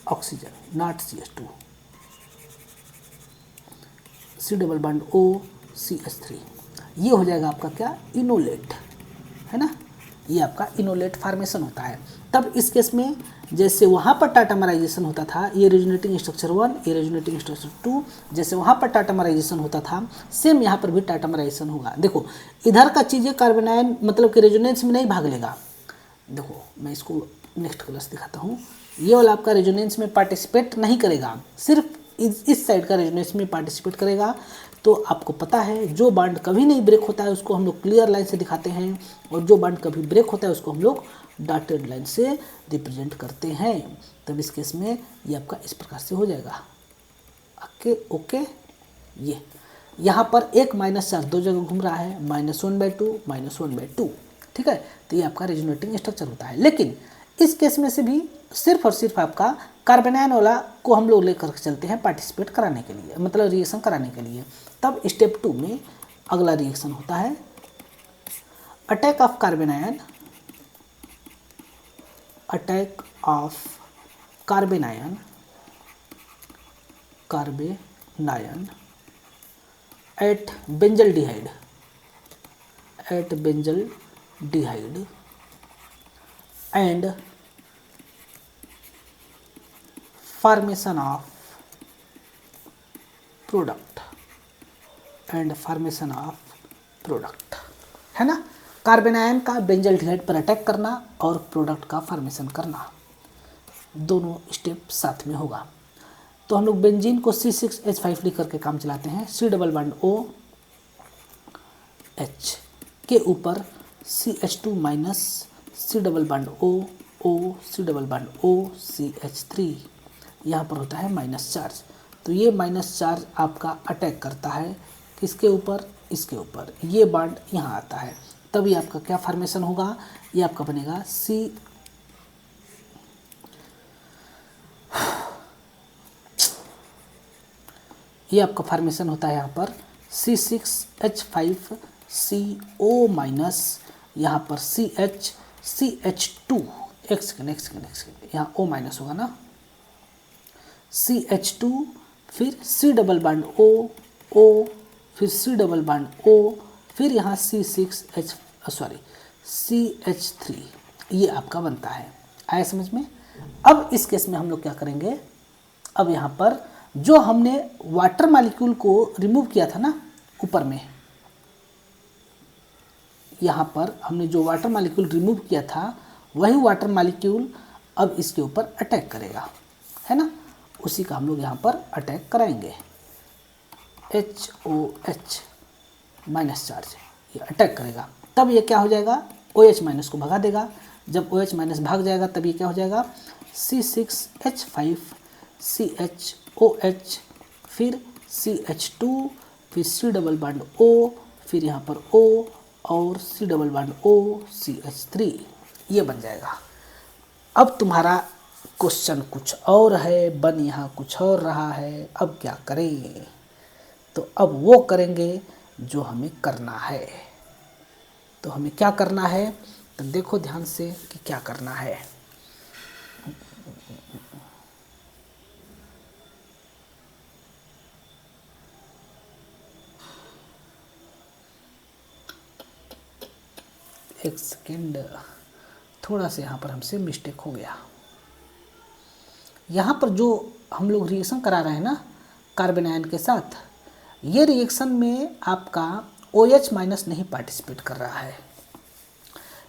Speaker 1: oxygen not CH2, C double bond O, CH3, ये हो जाएगा आपका क्या? इनोलेट, है ना, ये आपका इनोलेट फॉर्मेशन होता है। तब इस केस में जैसे वहाँ पर टाटामराइजेशन होता था, ये रेजोनेटिंग स्ट्रक्चर 1, ये रेजोनेटिंग स्ट्रक्चर 2, जैसे वहाँ पर टाटामराइजेशन होता था सेम यहाँ पर भी टाटामराइजेशन होगा। देखो इधर का चीज़ें कार्बेनायन मतलब कि रेजोनेंस में नहीं भाग लेगा। देखो मैं इसको नेक्स्ट क्लास दिखाता हूँ, ये वाला आपका रेजोनेंस में पार्टिसिपेट नहीं करेगा, सिर्फ इस साइड का रेजोनेंस में पार्टिसिपेट करेगा। तो आपको पता है जो बॉन्ड कभी नहीं ब्रेक होता है उसको हम लोग क्लियर लाइन से दिखाते हैं, और जो बॉन्ड कभी ब्रेक होता है उसको हम लोग डॉटेड लाइन से रिप्रेजेंट करते हैं। तब इस केस में ये आपका इस प्रकार से हो जाएगा। ओके, ये यहाँ पर 1 माइनस चार्ज दो जगह घूम रहा है, -1/2 -1/2, ठीक है। तो ये आपका रेजोनेटिंग स्ट्रक्चर होता है। लेकिन इस केस में से भी सिर्फ और सिर्फ आपका कार्बेनायन वाला को हम लोग लेकर चलते हैं पार्टिसिपेट कराने के लिए, मतलब रिएक्शन कराने के लिए। तब स्टेप 2 में अगला रिएक्शन होता है attack of carbanion at benzaldehyde and formation of product है ना। कार्बेनायन का बेंजल्डिहाइड पर अटैक करना और प्रोडक्ट का फॉर्मेशन करना। दोनों स्टेप साथ में होगा। तो हम लोग बेंजीन को C6H5 लिख करके काम चलाते हैं। C डबल बॉन्ड OH के ऊपर CH2 minus C double bond O C double bond O CH3, यहाँ पर होता है माइनस चार्ज। तो ये माइनस चार्ज आपका अटैक करता है किसके ऊपर, इसके ऊपर, ये बॉन्ड यहाँ आता है। तब ये आपका क्या फॉर्मेशन होगा, ये आपका बनेगा ये आपका फॉर्मेशन होता है यहाँ पर C6H5CO माइनस, यहाँ पर CH2, एक सेकेंड, यहाँ O माइनस होगा ना, CH2, फिर C डबल बॉन्ड O, फिर C डबल बॉन्ड O, फिर यहाँ CH3, ये आपका बनता है। आया समझ में। अब इस केस में हम लोग क्या करेंगे, अब यहाँ पर जो हमने वाटर मॉलिक्यूल को रिमूव किया था ना ऊपर में, यहाँ पर हमने जो वाटर मॉलिक्यूल रिमूव किया था वही वाटर मॉलिक्यूल अब इसके ऊपर अटैक करेगा, है ना, उसी का हम लोग यहाँ पर अटैक कराएंगे। HOH माइनस चार्ज ये अटैक करेगा, तब ये क्या हो जाएगा, OH माइनस को भगा देगा। जब OH माइनस भाग जाएगा तब ये क्या हो जाएगा, C6H5CHOH, फिर CH2, फिर C डबल बॉन्ड O, फिर यहाँ पर O और C double bond O CH3, ये बन जाएगा। अब तुम्हारा क्वेश्चन कुछ और है, बन यहाँ कुछ और रहा है, अब क्या करें, तो अब वो करेंगे जो हमें करना है। तो हमें क्या करना है, तो देखो ध्यान से कि क्या करना है। एक सेकेंड, थोड़ा सा यहाँ पर हमसे मिस्टेक हो गया। यहाँ पर जो हम लोग रिएक्शन करा रहे हैं ना कार्बन आयन के साथ, ये रिएक्शन में आपका OH माइनस नहीं पार्टिसिपेट कर रहा है।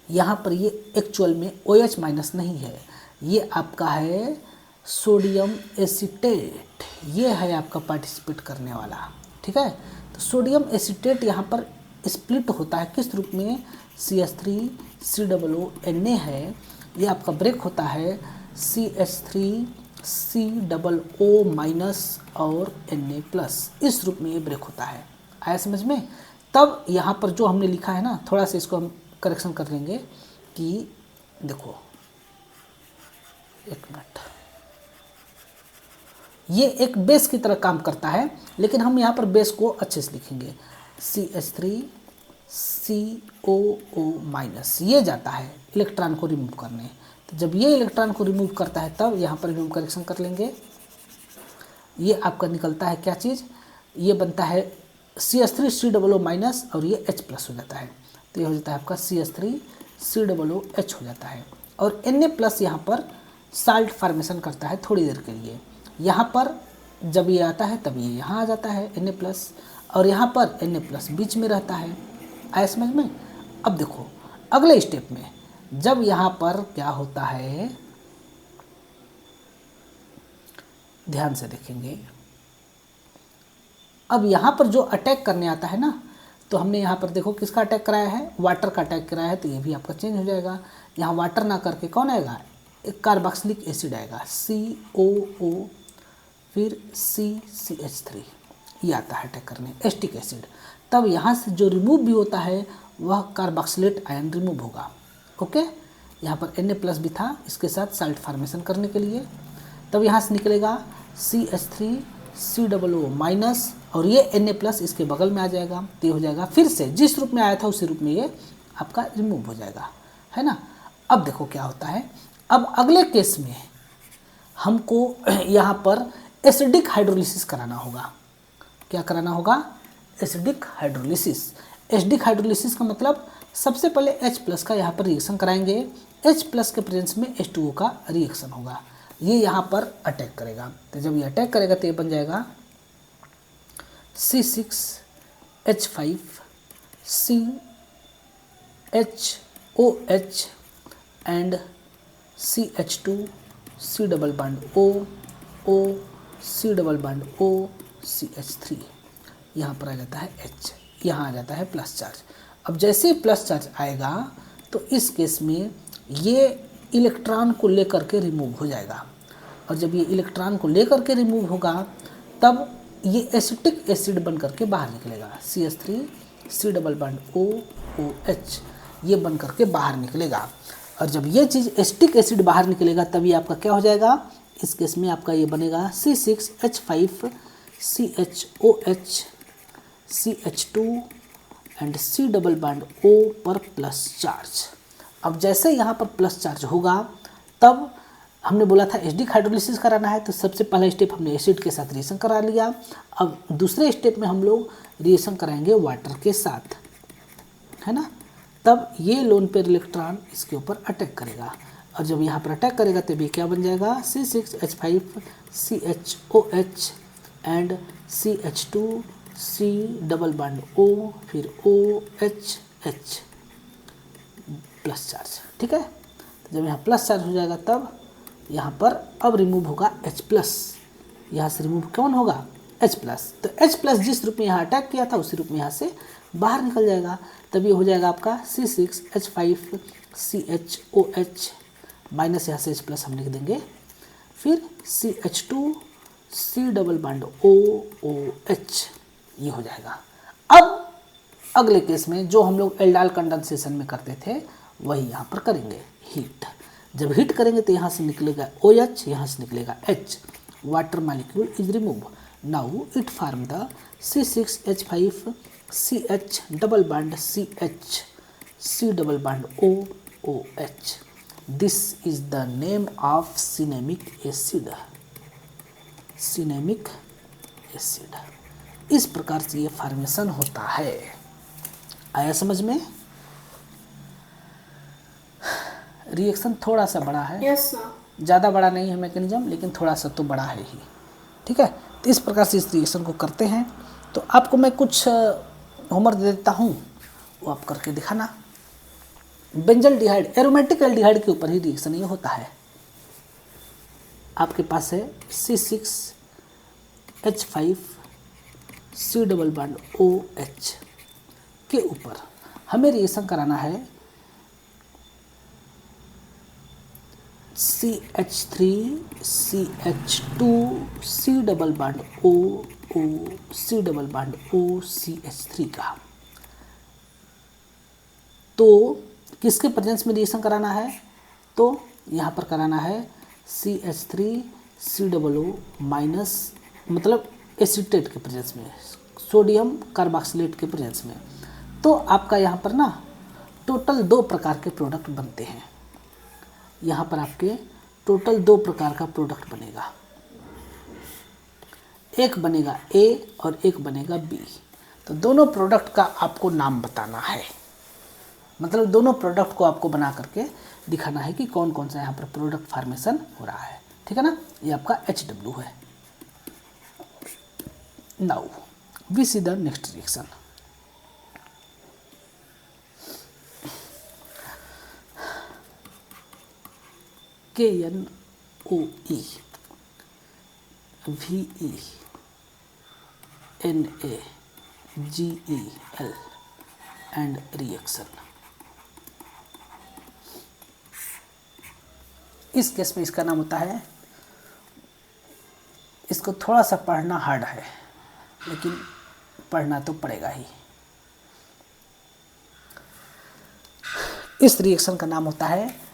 Speaker 1: यहाँ पर ये एक्चुअल में OH माइनस नहीं है, ये आपका है सोडियम एसीटेट, ये है आपका पार्टिसिपेट करने वाला, ठीक है। तो सोडियम एसीटेट यहाँ पर स्प्लिट होता है किस रूप में, CH3COO है, ये आपका ब्रेक होता है CH3COO माइनस और Na+, इस रूप में ये ब्रेक होता है। आया समझ में। तब यहाँ पर जो हमने लिखा है ना, थोड़ा सा इसको हम करेक्शन कर लेंगे कि देखो, एक मिनट, ये एक बेस की तरह काम करता है, लेकिन हम यहाँ पर बेस को अच्छे से लिखेंगे। CH3COO माइनस, ये जाता है इलेक्ट्रॉन को रिमूव करने। तो जब ये इलेक्ट्रॉन को रिमूव करता है तब यहाँ पर हम करेक्शन कर लेंगे। ये आपका निकलता है क्या चीज़, ये बनता है CH3COO माइनस और ये H+ हो जाता है। तो ये हो जाता है आपका CH3COOH हो जाता है। और Na+ यहाँ पर साल्ट फॉर्मेशन करता है थोड़ी देर के लिए। यहाँ पर जब ये आता है तब ये यहाँ आ जाता है Na+, और यहाँ पर Na+ बीच में रहता है। आया समझ में। अब देखो अगले स्टेप में जब यहाँ पर क्या होता है, ध्यान से देखेंगे। अब यहाँ पर जो अटैक करने आता है ना, तो हमने यहाँ पर देखो किसका अटैक कराया है, वाटर का अटैक कराया है, तो ये भी आपका चेंज हो जाएगा। यहाँ वाटर ना करके कौन आएगा, एक कार्बोक्सिलिक एसिड आएगा COO, फिर CH3, ये आता है अटैक करने, एस्टिक एसिड। तब यहाँ से जो रिमूव भी होता है वह कार्बोक्सिलेट आयन रिमूव होगा। ओके, यहाँ पर Na+ भी था इसके साथ साल्ट फॉर्मेशन करने के लिए। तब यहाँ से निकलेगा CH3COO माइनस, और ये Na+ इसके बगल में आ जाएगा, तो ये हो जाएगा फिर से जिस रूप में आया था उसी रूप में ये आपका रिमूव हो जाएगा, है ना। अब देखो क्या होता है, अब अगले केस में हमको यहाँ पर एसिडिक हाइड्रोलिसिस कराना होगा। क्या कराना होगा, एसिडिक हाइड्रोलिसिस। एसिडिक हाइड्रोलिसिस का मतलब सबसे पहले H+ का यहाँ पर रिएक्शन कराएंगे, H+ के प्रेजेंस में H2O का रिएक्शन होगा, ये यहाँ पर अटैक करेगा। तो जब ये अटैक करेगा तो ये बन जाएगा C6H5CHOH and CH2 C double bond O C double bond O CH3, यहाँ पर आ जाता है H, यहाँ आ जाता है प्लस चार्ज। अब जैसे ही प्लस चार्ज आएगा तो इस केस में ये इलेक्ट्रॉन को लेकर के रिमूव हो जाएगा, और जब ये इलेक्ट्रॉन को लेकर के रिमूव होगा तब ये एसिटिक एसिड बन करके बाहर निकलेगा, CH3 सी डबल बॉन्ड OOH, ये बन करके बाहर निकलेगा। और जब ये चीज़ एसिटिक एसिड बाहर निकलेगा तब ये आपका क्या हो जाएगा, इस केस में आपका ये बनेगा C6H5CHOH CH2 and C double bond O पर प्लस चार्ज। अब जैसे यहाँ पर प्लस चार्ज होगा तब हमने बोला था एसिडिक हाइड्रोलिसिस कराना है, तो सबसे पहला स्टेप हमने एसिड के साथ रिएक्शन करा लिया। अब दूसरे स्टेप में हम लोग रिएक्शन कराएंगे वाटर के साथ, है ना। तब ये लोन पेयर इलेक्ट्रॉन इसके ऊपर अटैक करेगा, और जब यहाँ पर अटैक करेगा तब ये क्या बन जाएगा, C6H5CHOH and CH2 C double bond O फिर OHH प्लस चार्ज। ठीक है, तो जब यहाँ प्लस चार्ज हो जाएगा तब यहाँ पर अब रिमूव होगा H प्लस, यहाँ से रिमूव कौन होगा, H प्लस। तो H प्लस जिस रूप में यहाँ अटैक किया था उसी रूप में यहाँ से बाहर निकल जाएगा, तब ये हो जाएगा आपका C6H5CHOH माइनस यहाँ से H प्लस हम लिख देंगे, फिर CH2 C double bond OOH, ये हो जाएगा। अब अगले केस में जो हम लोग एल्डाइल कंडेंसेशन में करते थे वही यहाँ पर करेंगे, हीट। जब हीट करेंगे तो यहाँ से निकलेगा OH, यहाँ से निकलेगा H, water molecule is remove. Now it form the C6H5CH double bond CH C double bond OOH। This is the name of cinnamic acid, cinnamic acid. इस प्रकार से ये फॉर्मेशन होता है। आया समझ में? रिएक्शन थोड़ा सा बड़ा है,
Speaker 2: Yes, sir.
Speaker 1: ज़्यादा बड़ा नहीं है मैकेनिज्म, लेकिन थोड़ा सा तो बड़ा है ही। ठीक है, तो इस प्रकार से इस रिएक्शन को करते हैं। तो आपको मैं कुछ होमवर्क दे देता हूँ, वो आप करके दिखाना। बेंजल डिहाइड एरोमेटिक एल्डिहाइड के ऊपर ही रिएक्शन ये होता है। आपके पास है C6H5 सी डबल बॉन्ड OH के ऊपर हमें रिएक्शन कराना है CH3CH2 C double bond OO C double bond OCH3 का। तो किसके प्रेजेंस में रिएक्शन कराना है, तो यहाँ पर कराना है CH3COO माइनस, मतलब एसीटेट के प्रेजेंस में, सोडियम कार्बोक्सिलेट के प्रेजेंस में। तो आपका यहाँ पर ना टोटल 2 प्रकार के प्रोडक्ट बनते हैं। यहाँ पर आपके टोटल 2 प्रकार का प्रोडक्ट बनेगा, एक बनेगा A और एक बनेगा B। तो दोनों प्रोडक्ट का आपको नाम बताना है, मतलब दोनों प्रोडक्ट को आपको बना करके दिखाना है कि कौन कौन सा यहाँ पर प्रोडक्ट फॉर्मेशन हो रहा है। ठीक है ना, ये आपका HW है। Now we see the next reaction. KNOE VENAGEL and reaction. इस केस में इसका नाम होता है, इसको थोड़ा सा पढ़ना हार्ड है लेकिन पढ़ना तो पड़ेगा ही। इस रिएक्शन का नाम होता है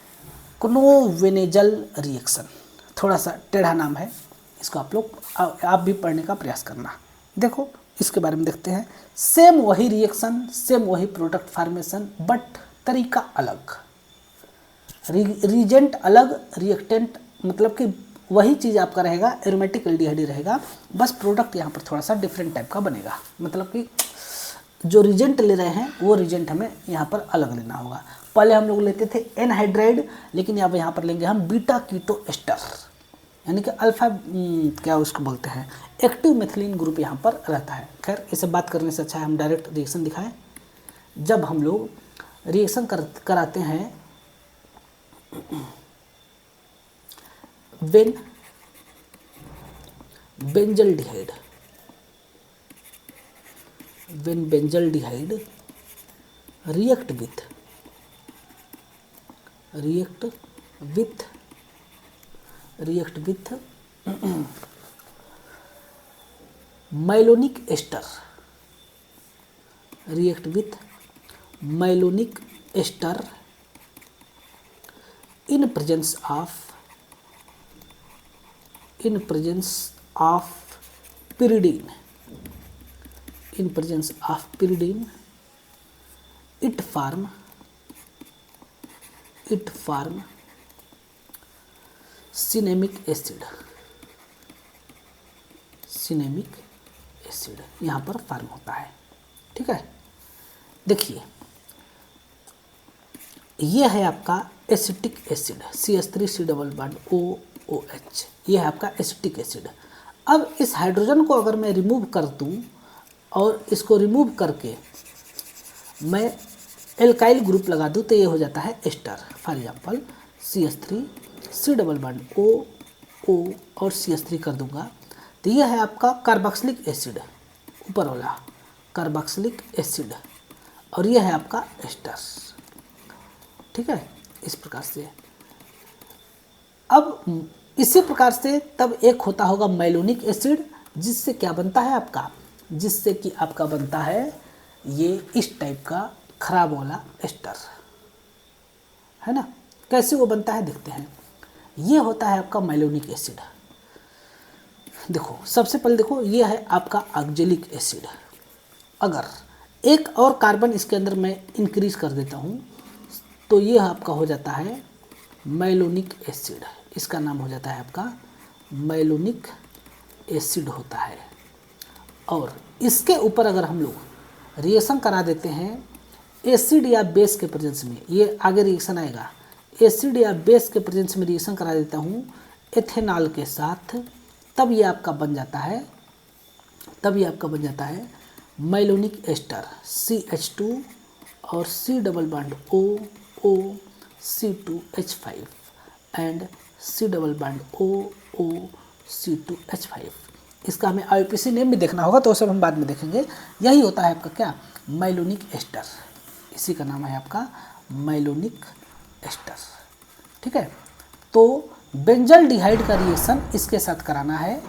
Speaker 1: क्नोवेनेजल रिएक्शन। थोड़ा सा टेढ़ा नाम है, इसको आप लोग आप भी पढ़ने का प्रयास करना। देखो इसके बारे में देखते हैं। सेम वही रिएक्शन, सेम वही प्रोडक्ट फॉर्मेशन, बट तरीका अलग, रिजेंट अलग, रिएक्टेंट मतलब कि वही चीज़ आपका रहेगा, एरोमेटिक एल्डिहाइड रहेगा, बस प्रोडक्ट यहाँ पर थोड़ा सा डिफरेंट टाइप का बनेगा। मतलब कि जो रिजेंट ले रहे हैं वो रिजेंट हमें यहाँ पर अलग लेना होगा। पहले हम लोग लेते थे एनहाइड्राइड, लेकिन अब यहाँ पर लेंगे हम बीटा कीटो एस्टर, यानी कि अल्फा क्या उसको बोलते हैं, एक्टिव मेथिलीन ग्रुप यहाँ पर रहता है। खैर ये सब बात करने से अच्छा है हम डायरेक्ट रिएक्शन दिखाएं। जब हम लोग रिएक्शन कराते हैं when benzaldehyde react with mylonic ester in presence of pyridine it form cinnamic acid यहाँ पर फॉर्म होता है। ठीक है, देखिए ये है आपका acetic acid CH3 double bond OOH, ये है आपका एसिटिक एसिड। अब इस हाइड्रोजन को अगर मैं रिमूव कर दूं और इसको रिमूव करके मैं एल्काइल ग्रुप लगा दूं तो ये हो जाता है ester. For example CH3 double bond O और CH3 कर दूंगा तो ये है आपका कार्बोक्सिलिक एसिड, ऊपर वाला कार्बोक्सिलिक एसिड, और ये है आपका एस्टर। ठीक है, इस प्रकार से। अब इसी प्रकार से तब एक होता होगा मैलोनिक एसिड, जिससे क्या बनता है आपका, जिससे कि आपका बनता है ये इस टाइप का खराब वाला एस्टर, है ना। कैसे वो बनता है देखते हैं। ये होता है आपका मैलोनिक एसिड। देखो सबसे पहले देखो ये है आपका ऑक्जेलिक एसिड। अगर एक और कार्बन इसके अंदर मैं इंक्रीज कर देता हूँ तो ये आपका हो जाता है मैलोनिक एसिड। इसका नाम हो जाता है आपका मैलोनिक एसिड होता है। और इसके ऊपर अगर हम लोग रिएक्शन करा देते हैं एसिड या बेस के प्रेजेंस में, ये आगे रिएक्शन आएगा, एसिड या बेस के प्रेजेंस में रिएक्शन करा देता हूँ एथेनॉल के साथ, तब ये आपका बन जाता है मैलोनिक एस्टर CH2 और C double bond O C2H5 and C double bond O C2H5। इसका हमें IUPAC नेम भी देखना होगा तो सब हम बाद में देखेंगे। यही होता है आपका क्या, मैलोनिक एस्टर, इसी का नाम है आपका मैलोनिक एस्टर। ठीक है, तो बेंजल्डिहाइड का रिएक्शन इसके साथ कराना है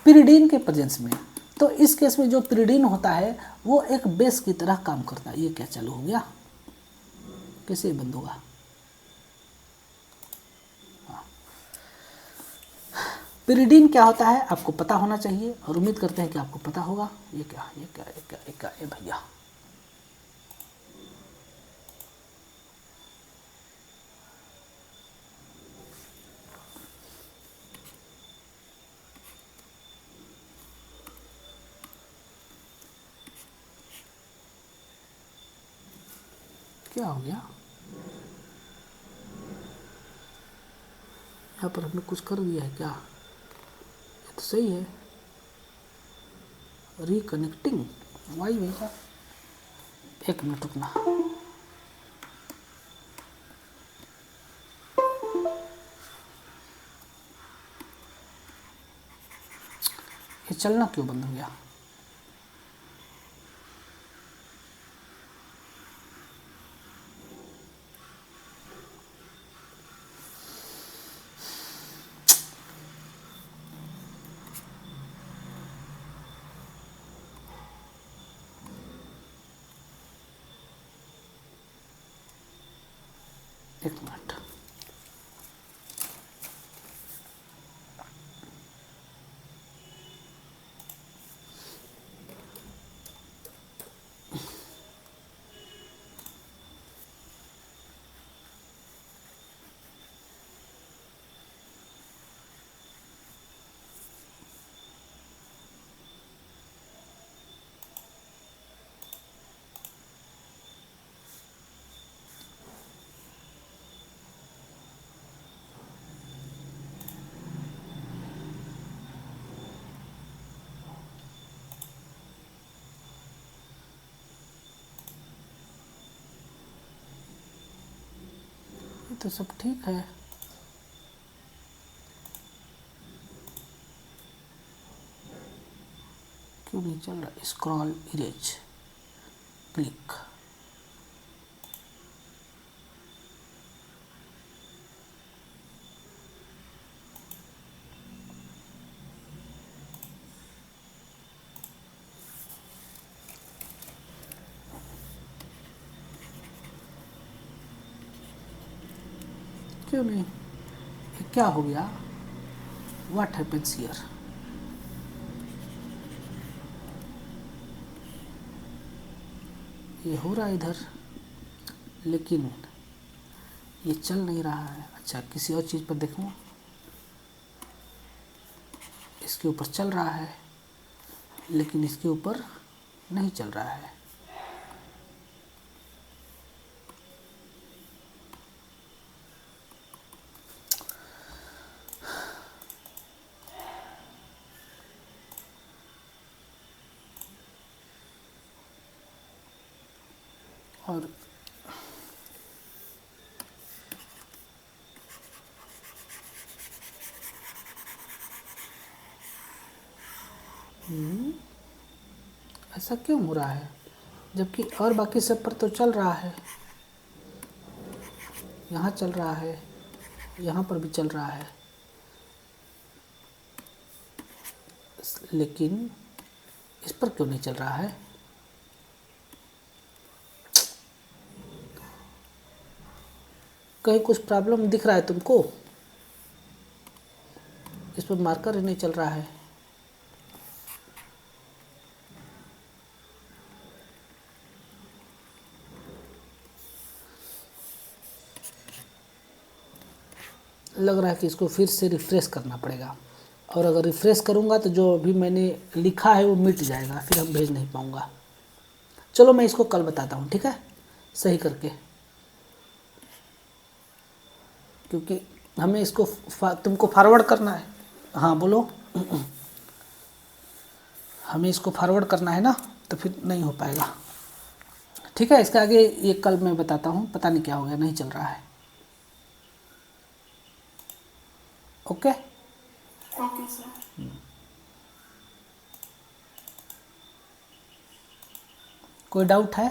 Speaker 1: पिरिडीन के प्रेजेंस में। तो इस केस में जो पिरिडीन होता है वो एक बेस की तरह काम करता है। ये क्या चालू हो गया, कैसे बंद होगा। पिरिडीन क्या होता है आपको पता होना चाहिए और उम्मीद करते हैं कि आपको पता होगा। ये क्या ये भैया, क्या हो गया। यहाँ पर हमने कुछ कर दिया है क्या, ये तो सही है। रिकनेक्टिंग वाई भैया, एक मिनट रुकना। ये चलना क्यों बंद हो गया। एक मिनट, ये तो सब ठीक है। क्यों नहीं चल रहा? Scroll erase, click. क्यों नहीं? ये क्या हो गया? What happens here? ये हो रहा है इधर, लेकिन ये चल नहीं रहा है। अच्छा, किसी और चीज़ पर देखूं। इसके ऊपर चल रहा है, लेकिन इसके ऊपर नहीं चल रहा है। और ऐसा क्यों हो रहा है, जबकि और बाकी सब पर तो चल रहा है? यहाँ चल रहा है, यहाँ पर भी चल रहा है, लेकिन इस पर क्यों नहीं चल रहा है? कहीं कुछ प्रॉब्लम दिख रहा है तुमको? इस पर मार्कर ही नहीं चल रहा है। लग रहा है कि इसको फिर से रिफ़्रेश करना पड़ेगा, और अगर रिफ़्रेश करूँगा तो जो अभी मैंने लिखा है वो मिट जाएगा, फिर हम भेज नहीं पाऊँगा। चलो मैं इसको कल बताता हूँ, ठीक है, सही करके, क्योंकि हमें इसको तुमको फॉरवर्ड करना है। हाँ बोलो। हमें इसको फॉरवर्ड करना है ना, तो फिर नहीं हो पाएगा। ठीक है, इसके आगे ये कल मैं बताता हूँ, पता नहीं क्या हो गया, नहीं चल रहा है। ओके।
Speaker 2: Okay, sir.
Speaker 1: कोई डाउट है?